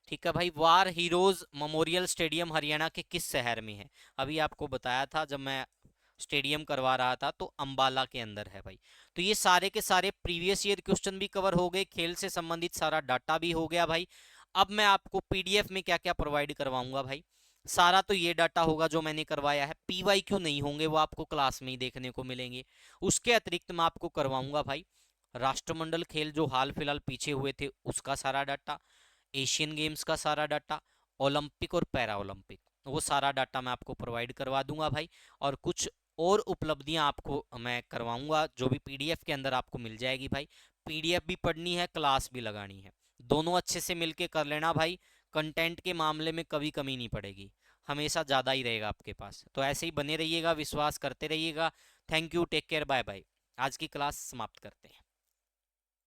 ठीक है भाई। War heroes memorial stadium Haryana के किस शहर में है? अभी आपको बताया था जब मैं स्टेडियम करवा रहा था, तो अंबाला के अंदर है भाई। तो ये सारे के सारे प्रीवियस ईयर क्वेश्चन भी कवर हो गए, खेल से संबंधित सारा डाटा भी हो गया भाई। अब मैं आपको पीडीएफ में क्या क्या प्रोवाइड करवाऊंगा भाई? सारा तो ये डाटा होगा जो मैंने करवाया है, पीवाईक्यू नहीं होंगे, वो आपको क्लास में ही देखने को मिलेंगे। उसके अतिरिक्त मैं आपको करवाऊंगा भाई राष्ट्रमंडल खेल जो हाल फिलहाल पीछे हुए थे उसका सारा डाटा, एशियन गेम्स का सारा डाटा, ओलंपिक और पैरा ओलंपिक, वो सारा डाटा मैं आपको प्रोवाइड करवा दूंगा भाई। और कुछ और उपलब्धियां आपको मैं करवाऊंगा जो भी पीडीएफ के अंदर आपको मिल जाएगी भाई। पीडीएफ भी पढ़नी है, क्लास भी लगानी है, दोनों अच्छे से मिलके कर लेना भाई। कंटेंट के मामले में कभी कमी नहीं पड़ेगी, हमेशा ज़्यादा ही रहेगा आपके पास। तो ऐसे ही बने रहिएगा, विश्वास करते रहिएगा। Thank you, take care, bye bye. आज की क्लास समाप्त करते हैं।